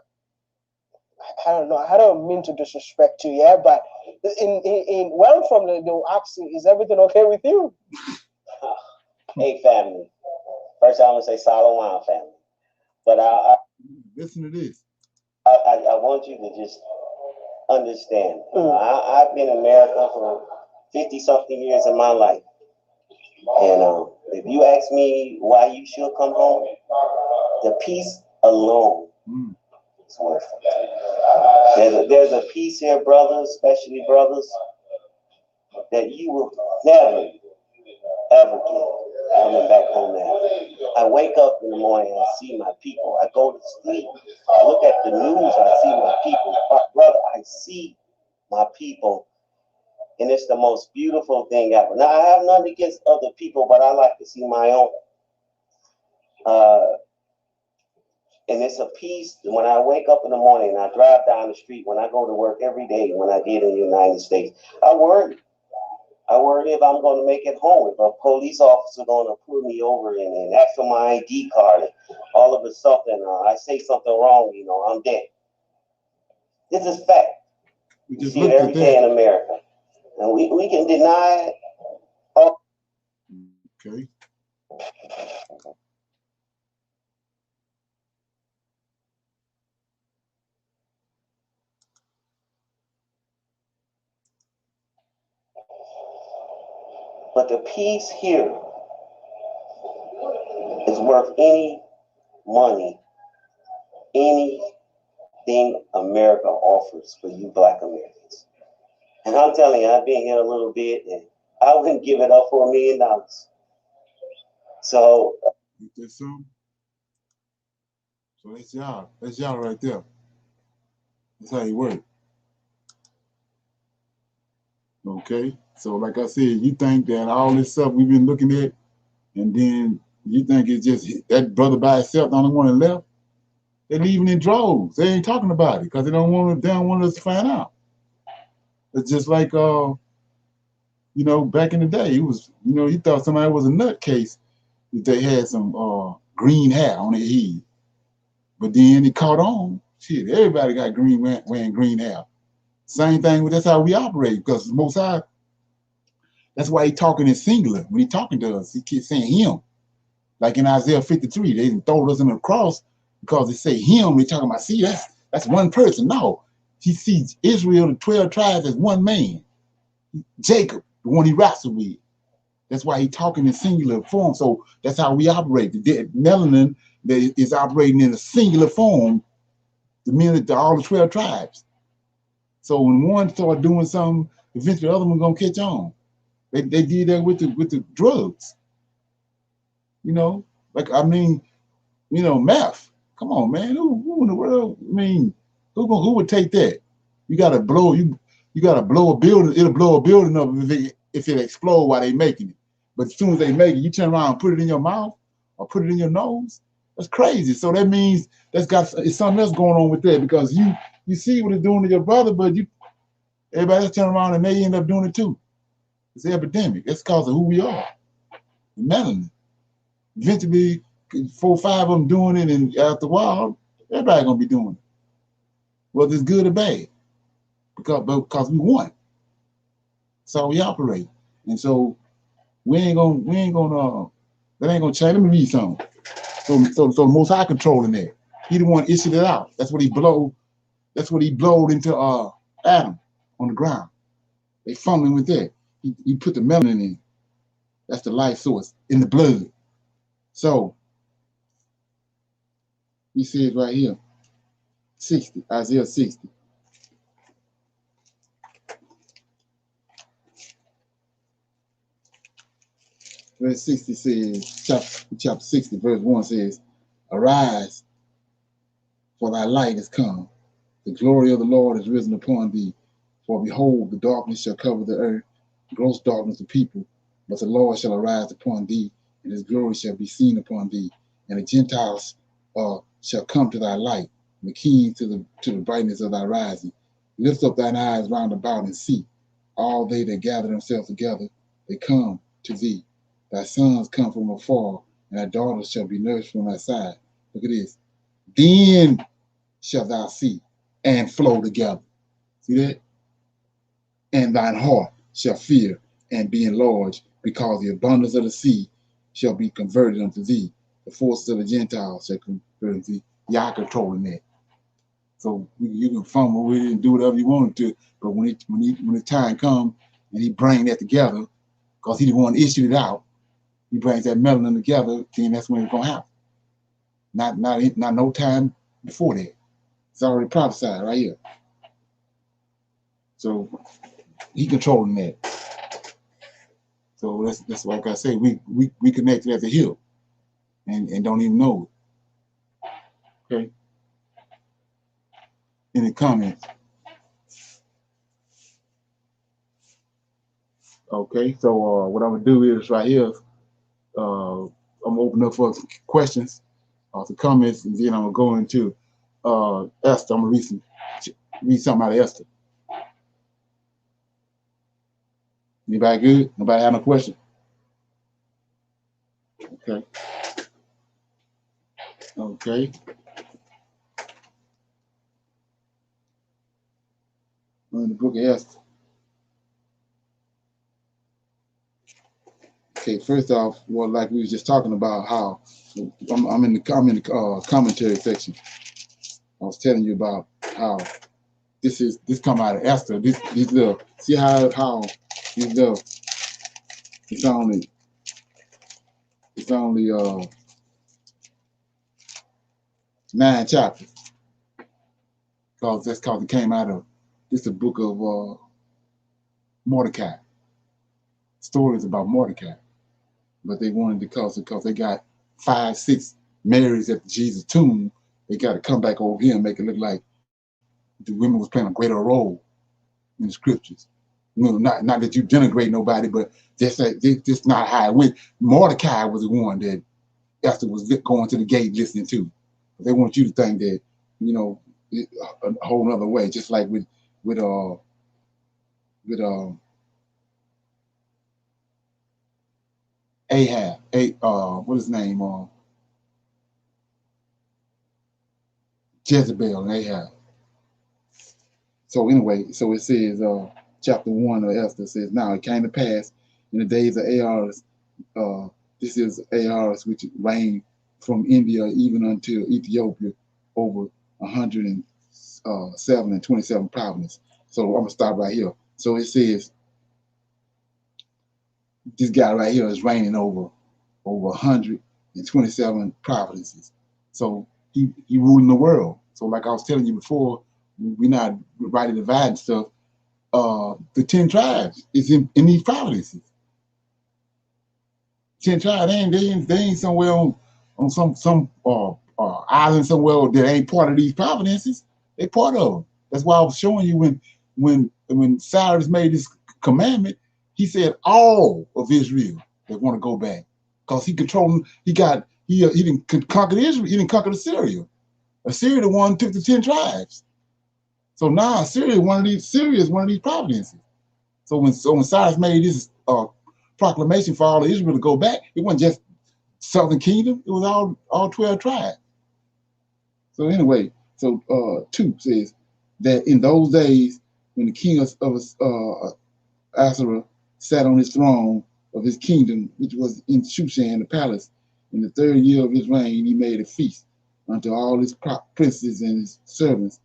Speaker 5: I don't know. I don't mean to disrespect you, yeah, but in where I'm from, they'll ask you, is everything okay with you?
Speaker 6: Hey, family. First, I'm gonna say Solomon family, but I
Speaker 1: listen to this.
Speaker 6: I want you to just understand. I've been in America for 50-something years in my life, and if you ask me why you should come home, the peace alone is worth it. There's a peace here, brothers, especially brothers, that you will never, ever get coming back home now. I wake up in the morning and I see my people. I go to sleep. I look at the news. I see my people. Brother, I see my people. And it's the most beautiful thing ever. Now, I have nothing against other people, but I like to see my own. And it's a peace. When I wake up in the morning and I drive down the street, when I go to work every day, when I did in the United States, I worry. I worry if I'm going to make it home, if a police officer going to pull me over and ask for my ID card, and all of a sudden I say something wrong, I'm dead. This is fact. We see it every day in America. And we can deny it.
Speaker 1: Okay.
Speaker 6: But the peace here is worth any money, anything America offers for you Black Americans. And I'm telling you, I've been here a little bit, and I wouldn't give it up for $1 million. So
Speaker 1: that's y'all. That's y'all right there. That's how you work. Okay. So like I said, you think that all this stuff we've been looking at, and then you think it's just that brother by himself, the only one that left? They're leaving in droves. They ain't talking about it because they don't want us to find out. It's just like back in the day, it was, you thought somebody was a nutcase if they had some green hair on their head. But then it caught on. Shit, everybody got wearing green hair. Same thing, that's how we operate, because Most High, that's why he talking in singular. When he talking to us, he keeps saying him. Like in Isaiah 53, they throw us in the cross because they say him. They talking about, see, that's one person. No, he sees Israel, the 12 tribes, as one man. Jacob, the one he wrestled with. That's why he talking in singular form. So that's how we operate. The melanin that is operating in a singular form, all the 12 tribes. So when one start doing something, eventually the other one gonna catch on. They did that with the drugs. Meth. Come on, man. Who in the world? Who would take that? You gotta blow a building. It'll blow a building up if it explode while they making it. But as soon as they make it, you turn around and put it in your mouth or put it in your nose. That's crazy. So that means it's something else going on with that, because you see what it's doing to your brother, but everybody else turn around and they end up doing it too. It's an epidemic. It's because of who we are. The melanin. Eventually, 4 or 5 of them doing it, and after a while, everybody gonna be doing it, whether it's good or bad, because we won. That's how we operate, and so that ain't gonna change. Let me read something. So the Most High controlling that. He the one issued it out. That's what he blowed. That's what he blowed into Adam on the ground. They fumbling with that. He put the melanin in. That's the life source in the blood. So He says right here, 60, Isaiah 60. Verse 60 says, chapter 60, verse 1 says, Arise, for thy light is come. The glory of the Lord is risen upon thee. For behold, the darkness shall cover the earth, gross darkness the people. But the Lord shall arise upon thee, and his glory shall be seen upon thee. And the Gentiles shall come to thy light, and the kings to the brightness of thy rising. Lift up thine eyes round about and see. All they that gather themselves together, they come to thee. Thy sons come from afar, and thy daughters shall be nursed from thy side. Look at this. Then shalt thou see and flow together. See that? And thine heart shall fear and be enlarged, because the abundance of the sea shall be converted unto thee. The forces of the Gentiles shall convert unto thee. Y'all controlling that. So you can fumble with it and do whatever you want to, but when the time comes and he bring that together, because he the one issued it out, he brings that melanin together, then that's when it's gonna happen. Not no time before that. It's already prophesied right here. So he controlling that. So that's like I say, we connected at the hip and don't even know it. Okay. Any comments? Okay, so what I'm gonna do is right here, I'm gonna open up for questions, some comments, and then I'm gonna go into Esther. I'm gonna read something out of Esther. Anybody good? Nobody have no question? Okay. Okay. We're in the book of Esther. Okay, first off, well, like we was just talking about, how I'm in the commentary section. I was telling you about how this come out of Esther. These little, see how these little, it's only 9 chapters, because it came out of this, a book of Mordecai, stories about Mordecai. But they wanted to because they got 5, 6 Marys at Jesus' tomb. They got to come back over here and make it look like the women was playing a greater role in the scriptures. You know, not that you denigrate nobody, but just not how it went. Mordecai was the one that Esther was going to the gate listening to. They want you to think that, you know, a whole other way, just like with Ahab, what is his name? Jezebel and Ahab. So anyway, so it says, chapter 1 of Esther says, now it came to pass in the days of Ahaz, this is Ahaz, which reigned from India even until Ethiopia, over 107 and 27 provinces. So I'm gonna stop right here. So it says this guy right here is reigning over 127 provinces. So he ruling the world. So like I was telling you before, we're not rightly dividing stuff. The 10 tribes is in these provinces. 10 tribes, they ain't somewhere on some island somewhere that ain't part of these provinces. They part of them. That's why I was showing you when Cyrus made this commandment, he said all of Israel that want to go back, because he controlled. He didn't conquer Israel. He didn't conquer Assyria. Assyria the one took the 10 tribes. So now Syria is one of these provinces. So when Cyrus made this proclamation for all of Israel to go back, it wasn't just Southern Kingdom, it was all 12 tribes. So anyway, so 2 says that in those days when the king of Assyria sat on his throne of his kingdom, which was in Shushan, the palace, in the 3rd year of his reign, he made a feast unto all his princes and his servants,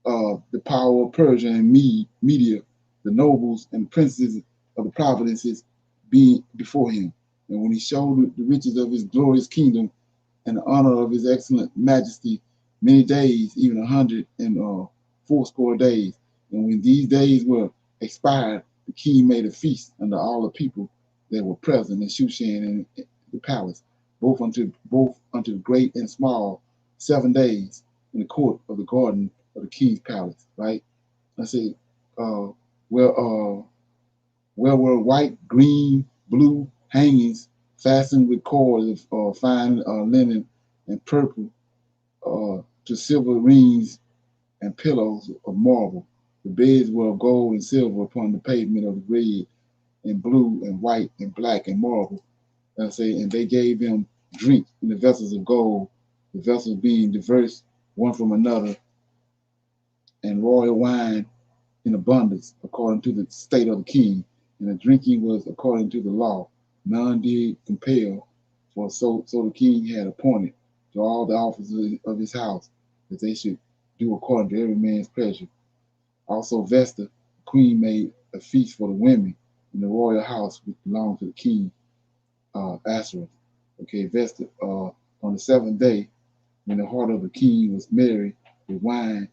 Speaker 1: the power of Persia and Media, the nobles and princes of the provinces being before him. And when he showed the riches of his glorious kingdom in the honor of his excellent majesty many days, even 180 days. And when these days were expired, the king made a feast unto all the people that were present in Shushan in the palace, both unto great and small, 7 days in the court of the garden of the king's palace. Right? I say, uh, where uh, where were white, green, blue hangings fastened with cords of fine linen and purple to silver rings and pillows of marble. The beds were of gold and silver upon the pavement of red and blue and white and black and marble. I say, and they gave him drink in the vessels of gold, the vessels being diverse one from another, and royal wine in abundance, according to the state of the king, and the drinking was according to the law. None did compel, for so the king had appointed to all the officers of his house that they should do according to every man's pleasure. Also Vesta, the queen, made a feast for the women in the royal house which belonged to the king Asherah. Okay, Vesta, on the 7th day, when the heart of the king was merry with wine,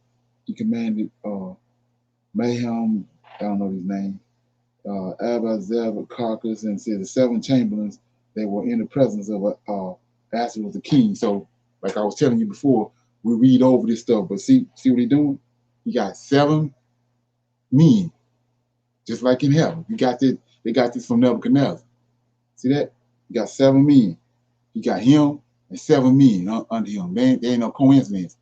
Speaker 1: he commanded Mayhem, I don't know his name, Abazab, Carcass, and said the 7 chamberlains that were in the presence of Asa was the king. So, like I was telling you before, we read over this stuff, but see what he's doing? He got 7 men, just like in heaven. You got this, they got this from Nebuchadnezzar. See that? You got 7 men. You got him and 7 men under him. They ain't no coincidence.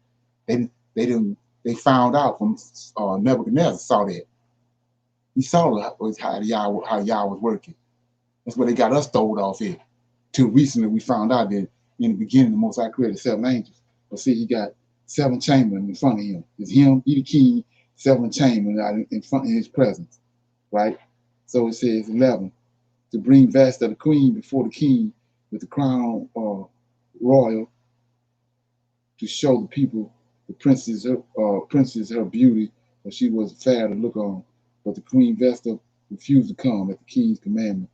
Speaker 1: They found out from Nebuchadnezzar saw that. He saw how y'all was working. That's where they got us throwed off at. Till recently, we found out that in the beginning, the Most High created 7 angels. But see, he got 7 chamberlains in front of him. It's him, he the king, 7 chamberlains out in front of his presence, right? So it says 11, to bring Vesta the queen before the king with the crown royal, to show the people the princess her beauty, for she was fair to look on. But the queen Vesta refused to come at the king's commandment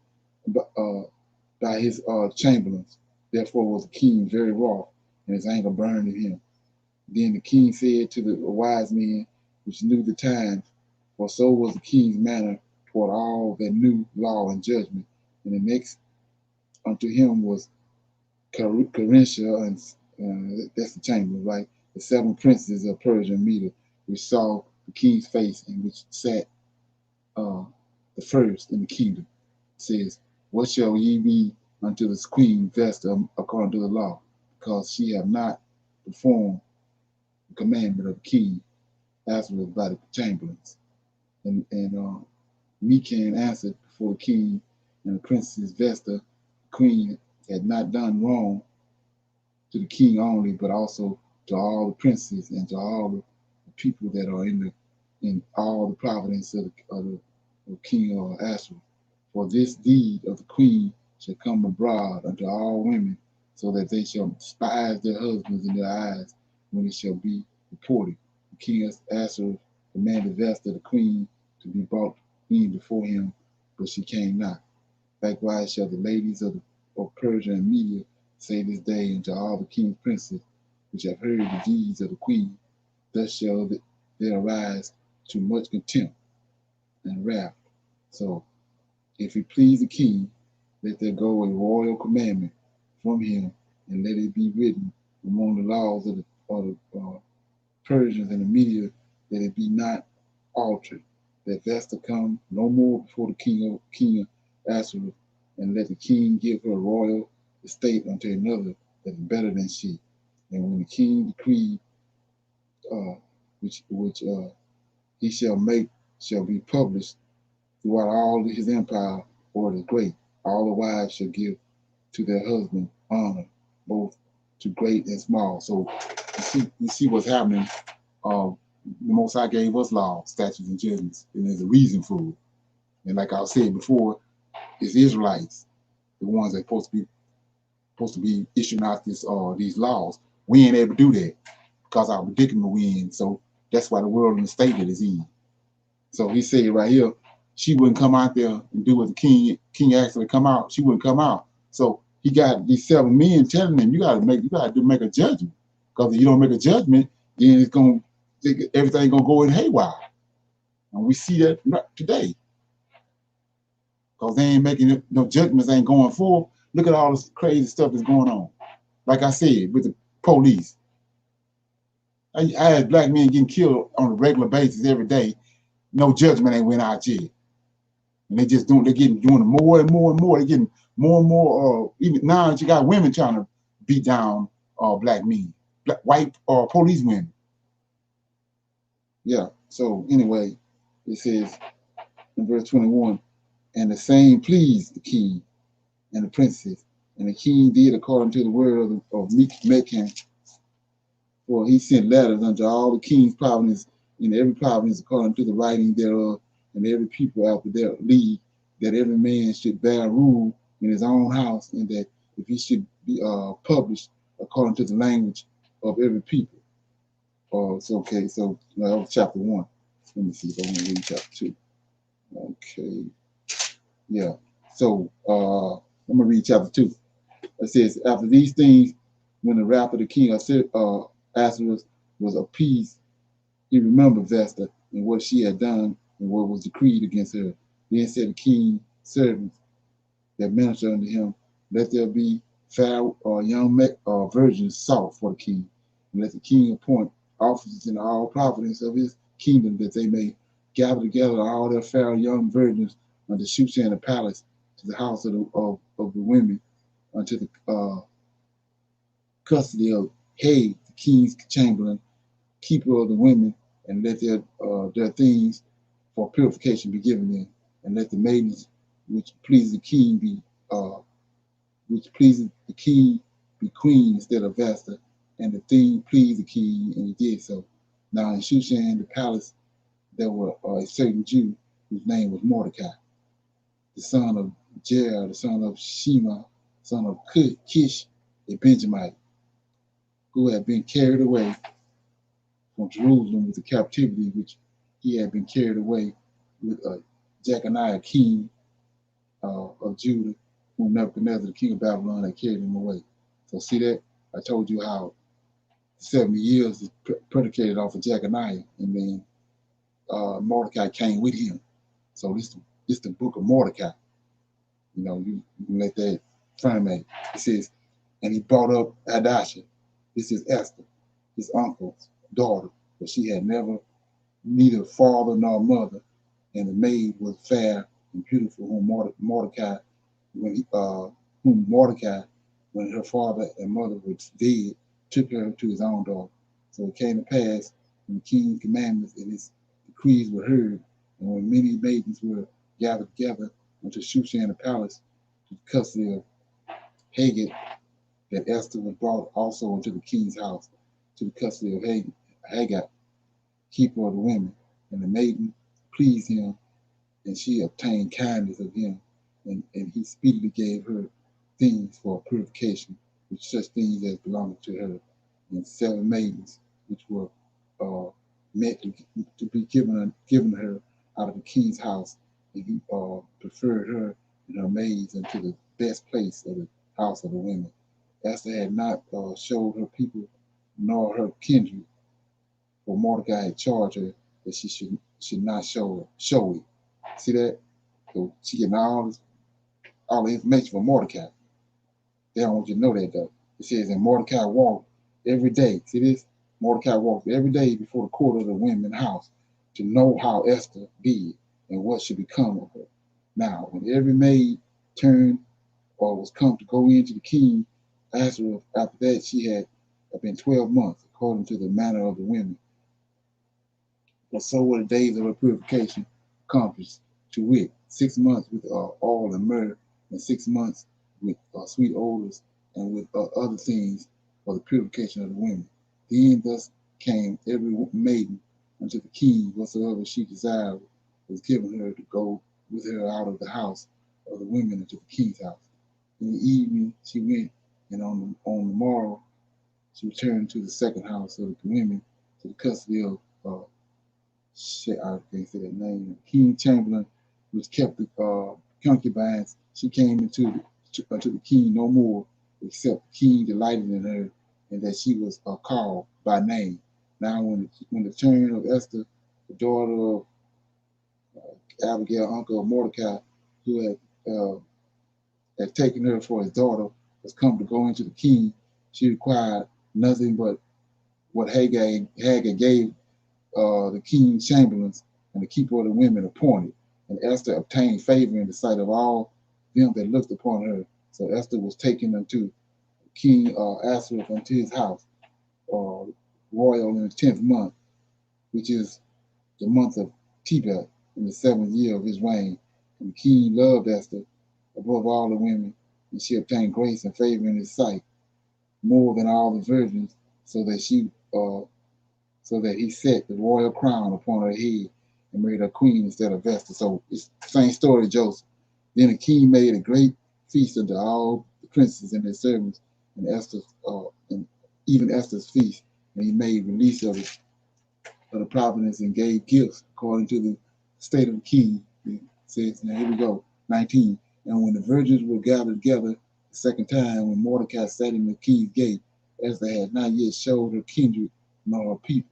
Speaker 1: by his chamberlains. Therefore was the king very wroth, and his anger burned in him. Then the king said to the wise men which knew the times, for so was the king's manner toward all that knew law and judgment. And the next unto him was Carinthia, and that's the chamber, right? The 7 princes of Persia and Media, which saw the king's face and which sat the first in the kingdom. It says, what shall ye be unto this queen Vesta according to the law? Because she have not performed the commandment of the king, as was by the chamberlains. And Mecan answered before the king and the princess Vesta, the queen, had not done wrong to the king only, but also to all the princes and to all the people that are in all the providence of King Asher. For this deed of the queen shall come abroad unto all women, so that they shall despise their husbands in their eyes when it shall be reported. The king Asher commanded Vesta the queen to be brought in before him, but she came not. Likewise shall the ladies of Persia and Media say this day unto all the king's princes which have heard the deeds of the queen. Thus shall there arise too much contempt and wrath. So if it please the king, let there go a royal commandment from him, and let it be written among the laws of the Persians and the Media, that it be not altered, that Vesta come no more before the king of Asherah, and let the king give her royal estate unto another that is better than she. And when the king decreed which he shall make shall be published throughout all his empire, for it is great. All the wives shall give to their husband honor, both to great and small. So you see what's happening. The Most High gave us laws, statutes, and judgments, and there's a reason for it. And like I said before, it's Israelites, the ones that are supposed to be issuing out these laws. We ain't able to do that because our predicament we in. So that's why the world in the state that is in. So he said right here, she wouldn't come out there and do what the king asked her to come out. She wouldn't come out. So he got these 7 men telling him, you got to make a judgment, because if you don't make a judgment, then everything gonna go in haywire, and we see that today, because they ain't making no judgments, ain't going forward. Look at all this crazy stuff that's going on. Like I said, with the police, I had black men getting killed on a regular basis every day. No judgment ain't went out yet. And they're doing more and more and more. They're getting more and more. Even now, you got women trying to beat down black men, white police women. Yeah. So anyway, it says in verse 21, and the same pleased the king and the princess, and the king did according to the word of Mecan. For he sent letters unto all the king's provinces, in every province according to the writing thereof, and every people after their league, that every man should bear rule in his own house, and that if he should be published according to the language of every people. So okay, so that was chapter 1. Let me see if I want to read chapter 2. Okay, yeah. So I'm gonna read chapter 2. It says, after these things, when the wrath of the king Ahasuerus was appeased, he remembered Vesta and what she had done and what was decreed against her. Then said the king's servants that ministered unto him, let there be fair young virgins sought for the king, and let the king appoint officers in all provinces of his kingdom, that they may gather together all their fair young virgins unto Shushan the palace, to the house of the women, unto the custody of Hay, the king's chamberlain, keeper of the women, and let their things for purification be given them, and let the maidens which please the king be queen instead of Vesta, and the thing pleased the king, and he did so. Now in Shushan the palace there were a certain Jew whose name was Mordecai, the son of Jair, the son of Shema, son of Kish, a Benjamite, who had been carried away from Jerusalem with the captivity which he had been carried away with Jeconiah, king of Judah, whom Nebuchadnezzar, the king of Babylon, had carried him away. So see that? I told you how 70 years is predicated off of Jeconiah, and then Mordecai came with him. So this the book of Mordecai. You know, you can let that frame. It says, and he brought up Hadassah. This is Esther, his uncle's daughter, but she had neither father nor mother, and the maid was fair and beautiful, whom Mordecai, when her father and mother were dead, took her to his own daughter. So it came to pass, when the king's commandments and his decrees were heard, and when many maidens were gathered together unto Shushan the palace, to the custody of Haggith, that Esther was brought also into the king's house, to the custody of Haggith, keeper of the women. And the maiden pleased him, and she obtained kindness of him, and he speedily gave her things for purification, with such things as belonged to her, and 7 maidens, which were meant to be given her out of the king's house, and he preferred her and her maids unto the best place of the house of the women. Esther had not showed her people nor her kindred, for Mordecai had charged her that she should not show it. See that? So she getting all the information from Mordecai. They don't want you to know that though. It says, and Mordecai walked every day. See this? Mordecai walked every day before the court of the women's house, to know how Esther did and what should become of her. Now, when every maid turned or was come to go into the king, after that she had been 12 months, according to the manner of the women. But so were the days of her purification accomplished, to wit, 6 months with oil and myrrh, and 6 months with sweet odors, and with other things for the purification of the women. Then thus came every maiden unto the king, whatsoever she desired was given her, to go with her out of the house of the women into the king's house. In the evening she went, and on the morrow she returned to the second house of the women, to the custody of I can't say that name. King Chamberlain, which kept the concubines. She came into unto the king no more, except the king delighted in her, and that she was called by name. Now, when the turn of Esther, the daughter of Abigail, uncle of Mordecai, who had taken her for his daughter, was come to go into the king, she required nothing but what Haggai gave the king's chamberlains and the keeper of the women appointed. And Esther obtained favor in the sight of all them that looked upon her. So Esther was taken unto King Ahasuerus unto his house, royal in the 10th month, which is the month of Tebet, in the 7th year of his reign. And the king loved Esther above all the women, and she obtained grace and favor in his sight more than all the virgins, so that he set the royal crown upon her head and made her queen instead of Esther. So it's the same story, Joseph. Then the king made a great feast unto all the princes and their servants, and even Esther's feast. And he made release of the providence and gave gifts according to the state of the king. It says, now here we go, 19. And when the virgins were gathered together the second time, when Mordecai sat in the king's gate, Esther had not yet showed her kindred nor her people,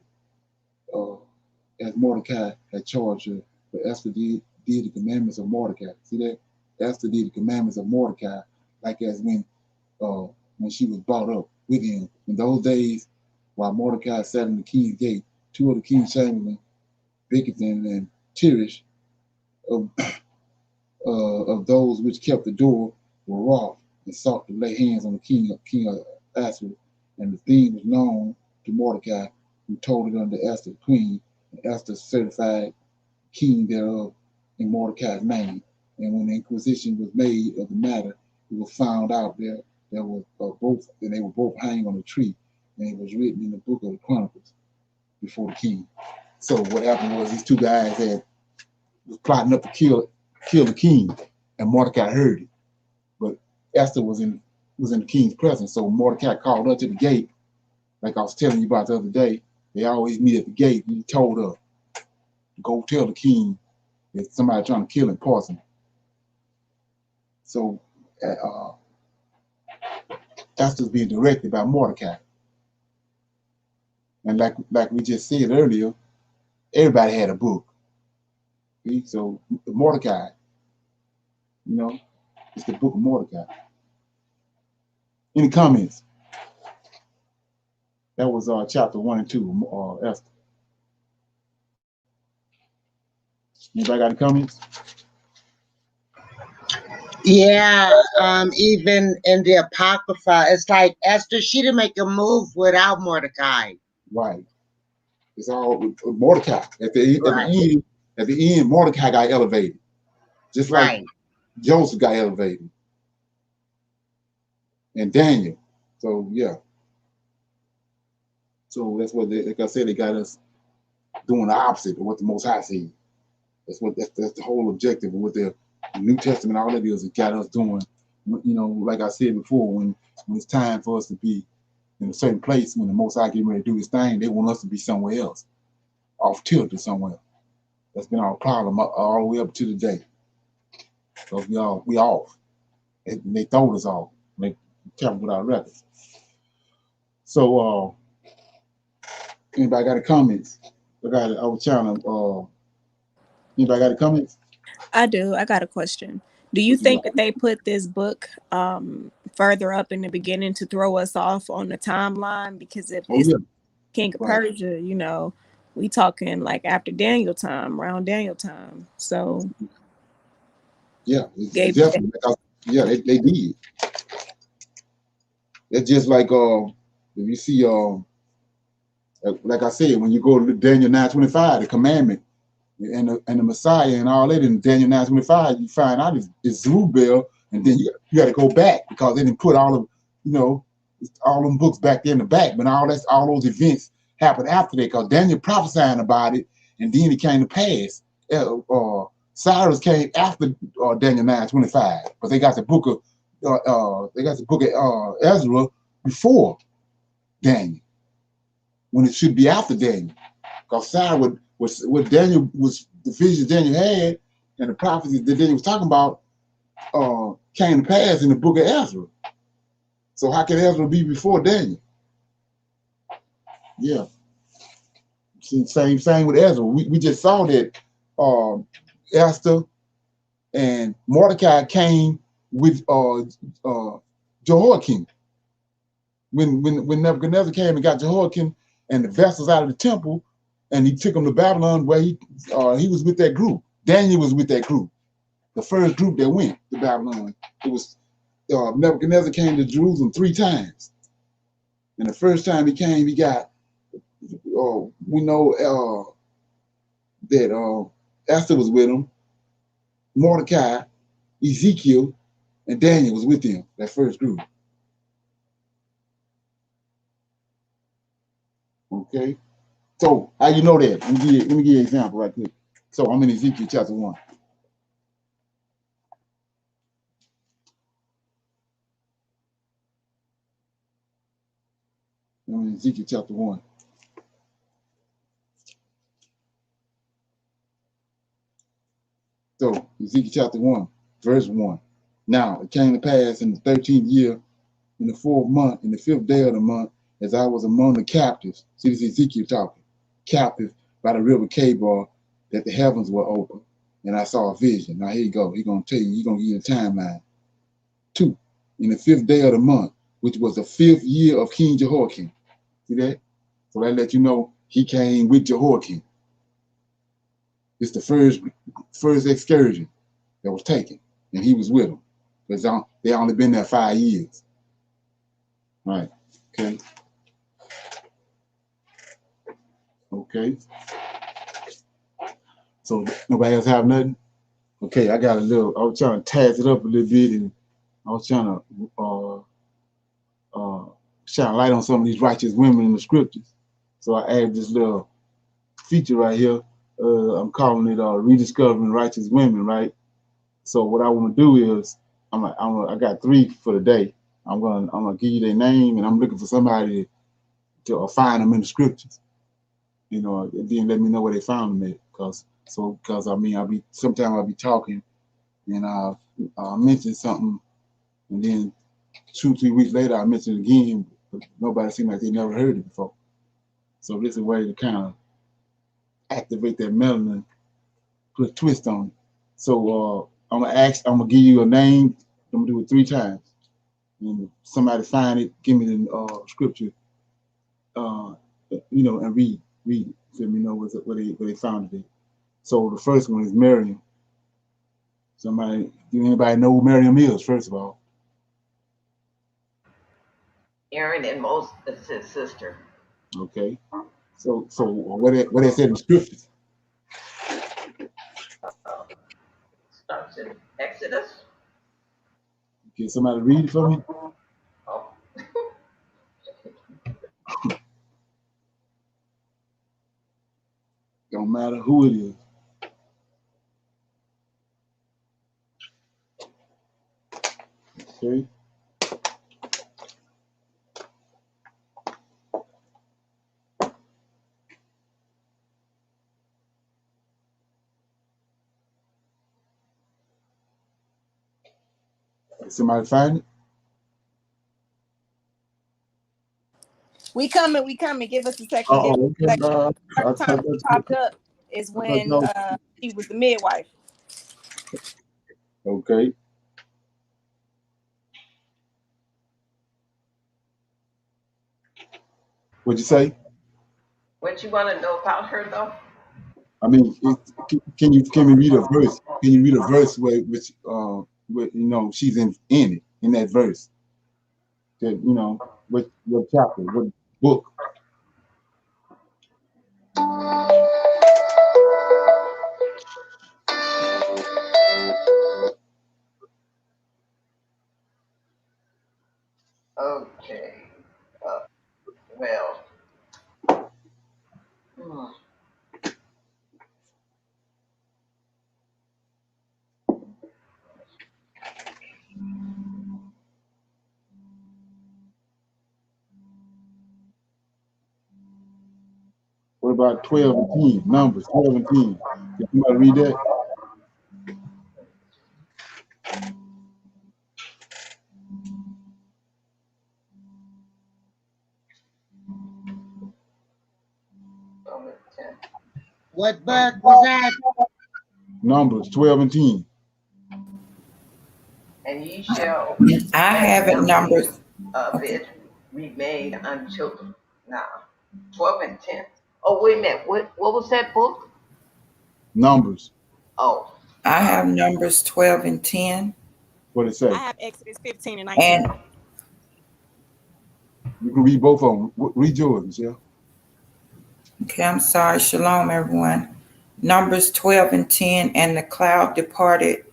Speaker 1: as Mordecai had charged her. But Esther did the commandments of Mordecai. See that? Esther did the commandments of Mordecai, like as when she was brought up with him. In those days, while Mordecai sat in the king's gate, two of the king's chamberlain, Bigthan and Teresh, of those which kept the door, were wroth and sought to lay hands on the king of Ahasuerus. And the thing was known to Mordecai, who told it unto Esther the queen, and Esther certified king thereof in Mordecai's name. And when the inquisition was made of the matter, it was found out there was both, and they were both hanged on a tree, and it was written in the book of the Chronicles before the king. So what happened was these two guys was plotting up to kill the king, and Mordecai heard it. But Esther was in the king's presence, so Mordecai called her to the gate, like I was telling you about the other day. They always meet at the gate. He told her, go tell the king that somebody trying to kill him, poison him. So Esther's being directed by Mordecai. And like we just said earlier, everybody had a book. See? So Mordecai, it's the book of Mordecai. Any comments? That was chapter 1 and 2 of Esther. Anybody got any comments?
Speaker 2: Yeah, even in the Apocrypha, it's like Esther, she didn't make a move without Mordecai.
Speaker 1: Right. It's all Mordecai. At the end, Mordecai got elevated. Just like Joseph got elevated. And Daniel. So yeah. So that's what like I said, they got us doing the opposite of what the Most High said. That's the whole objective of what the New Testament, all that is, it got us doing. Like I said before, when it's time for us to be in a certain place, when the Most High getting ready to do his thing, they want us to be somewhere else, off tilted somewhere. That's been our problem all the way up to today. So we off. And they throwed us off. They kept with our records. So anybody got any comments? I got our channel. Anybody got any comments?
Speaker 3: I do. I got a question. Do you think that they put this book further up in the beginning to throw us off on the timeline? Because if it's King of Persia, we talking like after Daniel time, around Daniel time. So
Speaker 1: yeah, it's definitely. Yeah, they did. It's just like if you see like I said, when you go to Daniel 9:25, the commandment and the Messiah and all that in Daniel 9:25, you find out it's Zerubbabel, and then you got to go back because they didn't put all of all them books back there in the back, but all those events happened after that because Daniel prophesying about it, and then it came to pass. Cyrus came after Daniel 9:25, but they got the book of Ezra before Daniel, when it should be after Daniel, because Cyrus what Daniel was the visions Daniel had and the prophecies that Daniel was talking about came to pass in the book of Ezra. So how can Ezra be before Daniel? Yeah. See, same with Ezra. We just saw that Esther and Mordecai came with Jehoiakim. When Nebuchadnezzar came and got Jehoiakim and the vessels out of the temple, and he took them to Babylon, where he was with that group. Daniel was with that group, the first group that went to Babylon. It was Nebuchadnezzar came to Jerusalem 3 times, and the first time he came, he got we know that Esther was with him, Mordecai, Ezekiel, and Daniel was with him, that first group. Okay, so how you know that? Let me give you an example right quick. So I'm in Ezekiel chapter 1. I'm in Ezekiel chapter 1. So Ezekiel chapter 1, verse 1. Now it came to pass in the 13th year, in the 4th month, in the 5th day of the month, as I was among the captives. See, this is Ezekiel talking. Captive by the river Kabar, that the heavens were open, and I saw a vision. Now here you go. He's gonna tell you. He's gonna give you a timeline. 2, in the 5th day of the month, which was the 5th year of King Jehoiakim. See that? So that let you know he came with Jehoiakim. It's the first excursion that was taken, and he was with them. Because they only been there 5 years. Right. Okay. Okay. So nobody else have nothing? Okay, I got a little, I was trying to tazz it up a little bit, and I was trying to shine a light on some of these righteous women in the scriptures. So I added this little feature right here. I'm calling it Rediscovering Righteous Women, right? So what I want to do is, I got 3 for the day. I'm gonna give you their name, and I'm looking for somebody to find them in the scriptures. You know, and then let me know where they found them at. Cause I mean, sometimes I'll be talking, and I'll mention something, and then 2-3 weeks later I mention it again, but nobody seems like they never heard it before. So this is a way to kind of activate that melanin, put a twist on it. So I'm gonna give you a name. I'm gonna do it 3 times. And if somebody find it, give me the scripture, you know, and read it. Let me know where they found it. So the first one is Miriam. Do anybody know who Miriam is, first of all?
Speaker 9: Aaron and Moses' sister.
Speaker 1: Okay. So what they said in the scriptures?
Speaker 9: Starts in Exodus.
Speaker 1: Can somebody read it for me?
Speaker 9: Oh.
Speaker 1: Don't matter who it is. Okay. Did somebody find it?
Speaker 3: We coming. Give us a second.
Speaker 1: Oh, okay.
Speaker 3: First time she popped up is when she was the midwife.
Speaker 1: Okay. What'd you say?
Speaker 9: What you want to know about her, though?
Speaker 1: I mean, can we read a verse? Can you read a verse where you know she's in it, in that verse? That, you know, what chapter, what book?
Speaker 9: Okay. Well.
Speaker 1: What about 12 and 10? Numbers 12 and 10. Can somebody read that?
Speaker 2: What book was that?
Speaker 1: Numbers 12 and 10.
Speaker 9: And ye shall
Speaker 10: I have it numbers.
Speaker 9: of
Speaker 10: Okay.
Speaker 9: it remain until now. 12 and 10. Oh, wait a minute. What was that book?
Speaker 1: Numbers.
Speaker 9: Oh.
Speaker 10: I have numbers 12 and 10.
Speaker 1: What it say?
Speaker 3: I have Exodus 15 and 19.
Speaker 10: And
Speaker 1: You can read both of them. Read yours, Michelle.
Speaker 10: okay, I'm sorry. Shalom, everyone. Numbers 12 and 10. And the cloud departed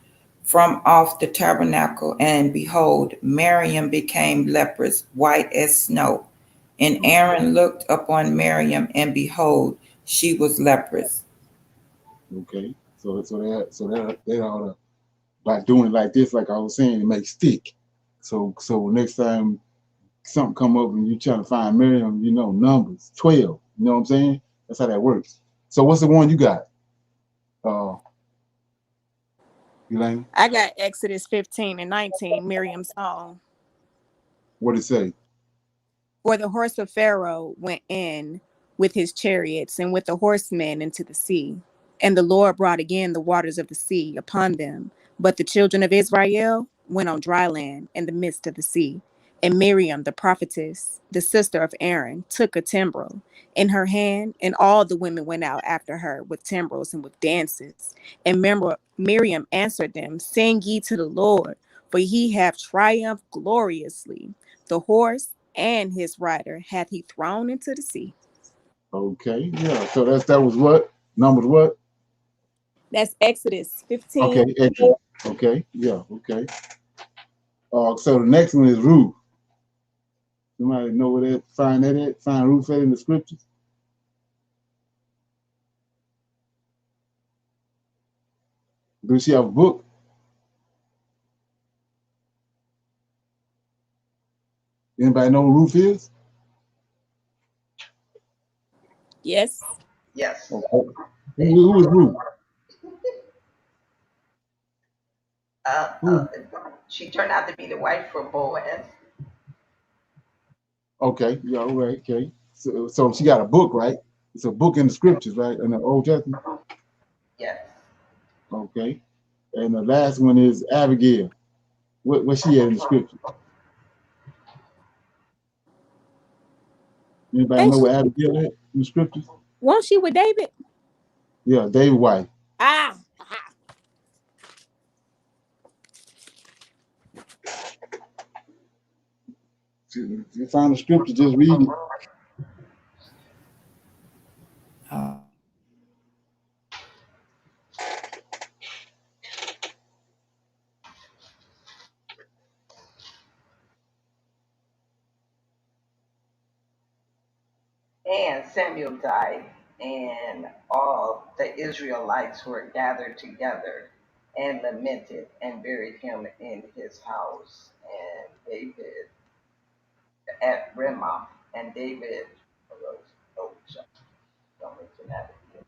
Speaker 10: from off the tabernacle, and behold, Miriam became leprous, white as snow. And Aaron looked upon Miriam, and behold, she was leprous.
Speaker 1: Okay. So they ought to, by doing it like this, like I was saying, it makes stick. So next time something come up and you trying to find Miriam, you know, numbers 12. You know what I'm saying? That's how that works. So what's the one you got? Elaine?
Speaker 3: I got Exodus 15 and 19, Miriam's song.
Speaker 1: What it say?
Speaker 3: For the horse of Pharaoh went in with his chariots and with the horsemen into the sea. And the Lord brought again the waters of the sea upon them. But the children of Israel went on dry land in the midst of the sea. And Miriam, the prophetess, the sister of Aaron, took a timbrel in her hand, and all the women went out after her with timbrels and with dances. And Miriam answered them, sing ye to the Lord, for he hath triumphed gloriously. The horse and his rider hath he thrown into the sea.
Speaker 1: Okay, yeah. So that was what? Numbers what?
Speaker 3: That's Exodus 15.
Speaker 1: Okay, Exodus. Okay, yeah, okay. So the next one is Ruth. Somebody know where that find that at? Find Ruth at in the scriptures? Do she have a book? Anybody know who Ruth is?
Speaker 9: Yes.
Speaker 1: Okay. Who is Ruth?
Speaker 9: She turned out to be the wife for Boaz.
Speaker 1: Okay, yeah, all right, okay. So she got a book, right? It's a book in the scriptures, right? In the Old Testament?
Speaker 9: Yes.
Speaker 1: Okay. And the last one is Abigail. What she at in the scriptures? Anybody know where Abigail at in the scriptures?
Speaker 3: Won't she with David?
Speaker 1: Yeah, David's wife.
Speaker 3: Ah.
Speaker 1: If you find the scripture, just read it.
Speaker 9: And Samuel died, and all the Israelites were gathered together and lamented and buried him in his house. And David at Ramah, and David arose. Oh, don't mention that again.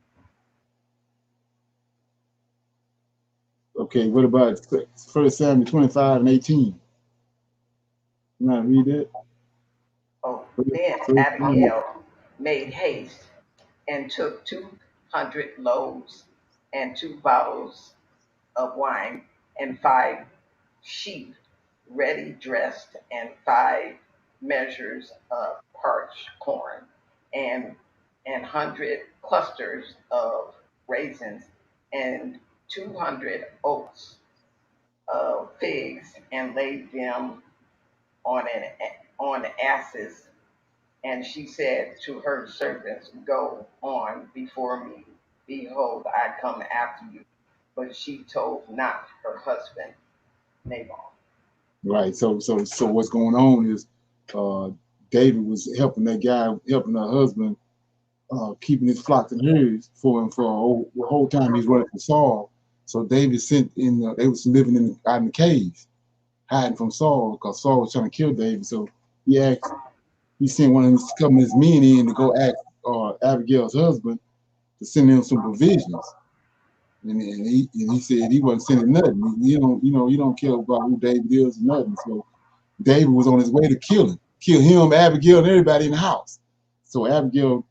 Speaker 1: Okay, what about 1 Samuel 25 and 18? You want to read that?
Speaker 9: Oh, then Abigail made haste and took 200 loaves and 2 bottles of wine and 5 sheep ready dressed and 5 measures of parched corn and 100 clusters of raisins and 200 oaks of figs and laid them on asses. And she said to her servants, go on before me. Behold, I come after you. But she told not her husband Nabal.
Speaker 1: Right. So what's going on is David was helping that guy, helping her husband, keeping his flocks and herds for him for the whole time he's running from Saul. So David sent in. They was living out in the caves, hiding from Saul because Saul was trying to kill David. So he sent one of his men in to go ask Abigail's husband to send him some provisions. And he said he wasn't sending nothing. You don't care about who David is or nothing. So David was on his way to kill him, Abigail, and everybody in the house. So Abigail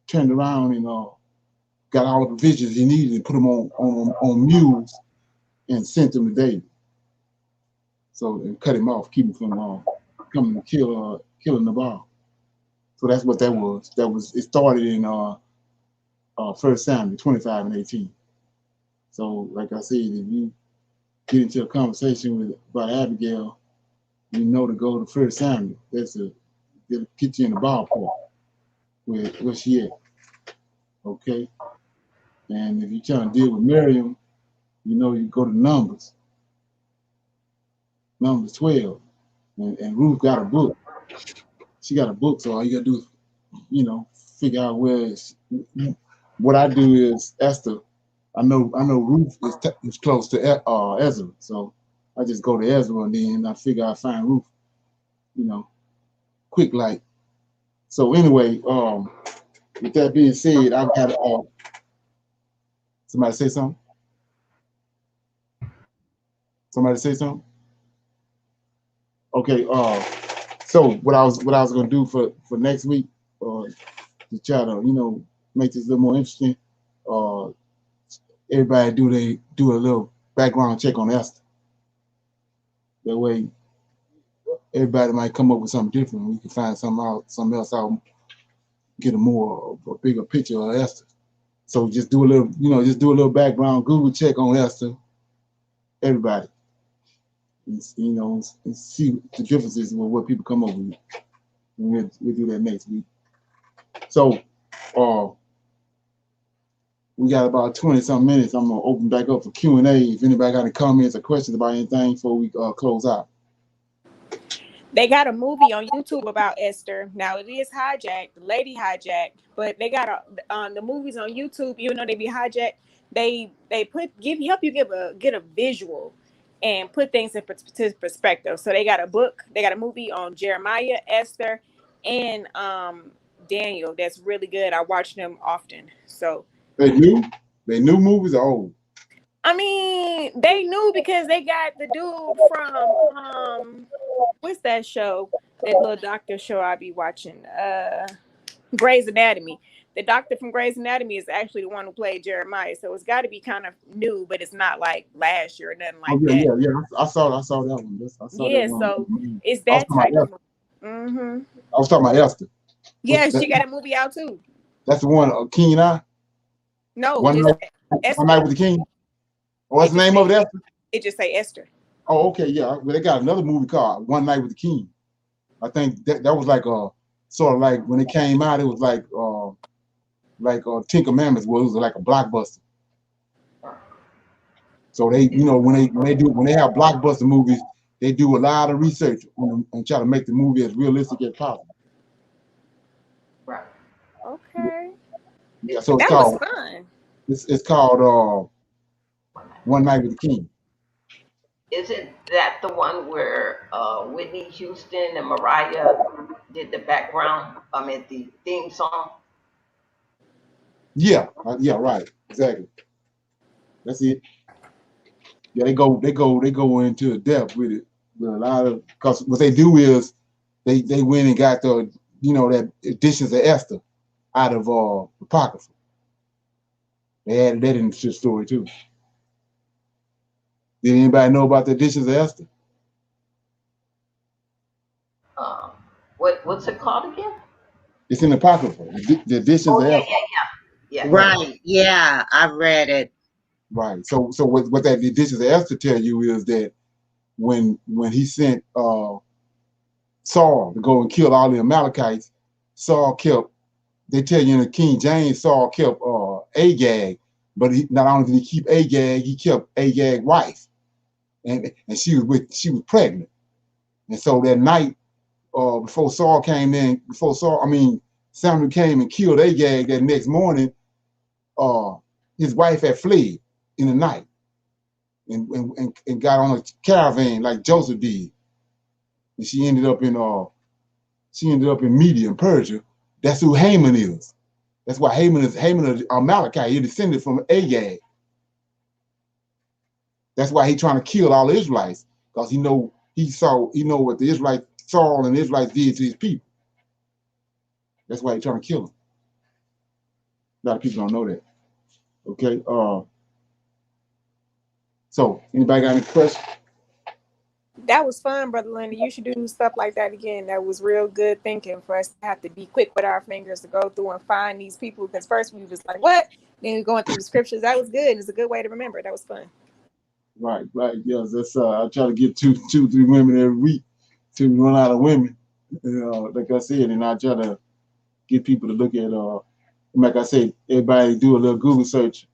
Speaker 1: turned around and got all the provisions he needed and put them on mules and sent them to David. So and cut him off, keep him from coming to killing Nabal. So that's what that was. It started in 1 Samuel 25 and 18. So like I said, if you get into a conversation about Abigail, you know to go to 1 Samuel. It'll get you in the ballpark where she at. Okay? And if you're trying to deal with Miriam, you know you go to Numbers 12. And Ruth got a book. She got a book, so all you gotta do is, figure out where what I do is Esther. I know Ruth is close to Ezra, so I just go to Ezra and then I figure I find Ruth, quick like. So anyway, with that being said, I got somebody say something. Somebody say something. Okay. So what I was gonna do for next week, to try to make this a little more interesting. Everybody do a little background check on Esther. That way, everybody might come up with something different. We can find something else out, get a bigger picture of Esther. So just do a little background Google check on Esther. Everybody, and see the differences with what people come up with. And we'll do that next week. So, we got about 20-something minutes. I'm gonna open back up for Q&A. If anybody got any comments or questions about anything before we close out.
Speaker 3: They got a movie on YouTube about Esther. Now it is hijacked, the lady hijacked, but they got the movies on YouTube. Even though they be hijacked, they help you get a visual and put things in perspective. So they got a book, they got a movie on Jeremiah, Esther, and Daniel. That's really good. I watch them often. So
Speaker 1: they new movies are old.
Speaker 3: I mean, they knew because they got the dude from what's that show? That little doctor show I be watching. Grey's Anatomy. The doctor from Grey's Anatomy is actually the one who played Jeremiah. So it's got to be kind of new, but it's not like last year or nothing like that.
Speaker 1: Yeah. I saw that one.
Speaker 3: That one. So it's that type of movie. Mm-hmm.
Speaker 1: I was talking about Esther.
Speaker 3: Yeah, she got a movie out too.
Speaker 1: That's the one, King and I?
Speaker 3: No,
Speaker 1: One Night with the King? What's the name of it, Esther?
Speaker 3: It just say Esther.
Speaker 1: Oh, okay, yeah. Well, they got another movie called One Night with the King. I think that was like sort of like when it came out, it was like Ten Commandments, where it was like a blockbuster. So they, when they have blockbuster movies, they do a lot of research and try to make the movie as realistic as possible.
Speaker 9: Right.
Speaker 3: Okay.
Speaker 1: Yeah, so
Speaker 3: that was fun.
Speaker 1: It's called One Night with the King.
Speaker 9: Isn't that the one where Whitney Houston and Mariah did the background? The theme song.
Speaker 1: Yeah, right, exactly. That's it. Yeah, they go into depth with it. With a lot of, because what they do is they went and got the that editions of Esther out of Apocrypha. They added that into the story too. Did anybody know about the editions of Esther?
Speaker 9: What's it called again?
Speaker 1: It's in Apocrypha. The editions of Esther.
Speaker 2: Yeah. Right. Yeah, I've read it.
Speaker 1: Right. So what that editions of Esther tell you is that when he sent Saul to go and kill all the Amalekites, Saul kept. They tell you in the King James, Saul kept Agag, but not only did he keep Agag, he kept Agag's wife, and she was pregnant, and so that night before Samuel came and killed Agag. That next morning, his wife had fled in the night, and got on a caravan like Joseph did, and she ended up in Media in Persia. That's who Haman is. That's why Haman is Amalekite. He descended from Agag. That's why he's trying to kill all the Israelites, because he know what the Israelites, Saul and the Israelites did to his people. That's why he's trying to kill them. A lot of people don't know that. Okay. So anybody got any questions?
Speaker 3: That was fun, Brother Linda. You should do stuff like that again. That was real good thinking for us to have to be quick with our fingers to go through and find these people. Because first we was like, what? Then we going through the scriptures. That was good. It's a good way to remember. That was fun.
Speaker 1: Right. Yes, that's I try to get two, 3 women every week to run out of women. Like I said, and I try to get people to look at like I said, everybody do a little Google search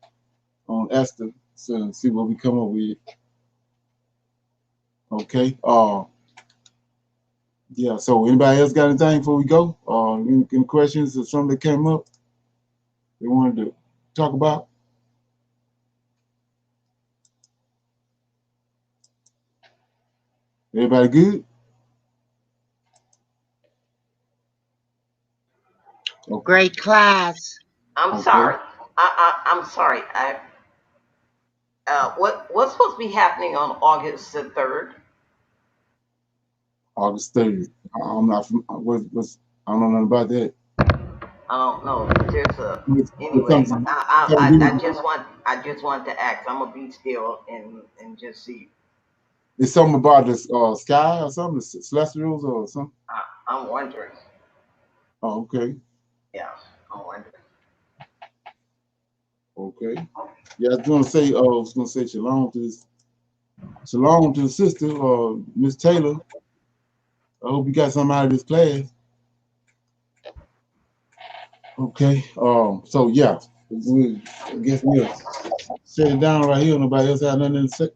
Speaker 1: on Esther, so see what we come up with. Okay. Yeah. So anybody else got anything before we go? Any questions or something that came up they wanted to talk about? Everybody good?
Speaker 2: Okay. Great class.
Speaker 9: I'm sorry. I'm sorry. What's supposed to be happening on August the 3rd?
Speaker 1: August 3rd. I'm not. I don't know nothing about that.
Speaker 9: I don't know. There's anyway. I just want to ask. I'm gonna be still and just see.
Speaker 1: It's something about the sky or something, the celestials or something.
Speaker 9: I'm wondering.
Speaker 1: Oh, okay.
Speaker 9: Yeah, I'm wondering.
Speaker 1: Okay. Yeah, I was gonna say shalom to the sister, Miss Taylor. I hope you got something out of this class. Okay. So yeah, I guess we'll set it down right here. Nobody else have nothing to say.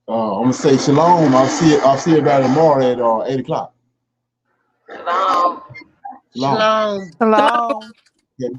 Speaker 1: I'm gonna say shalom. I'll see everybody tomorrow at 8 o'clock.
Speaker 9: Shalom.
Speaker 2: Shalom.
Speaker 8: Shalom.
Speaker 1: Okay.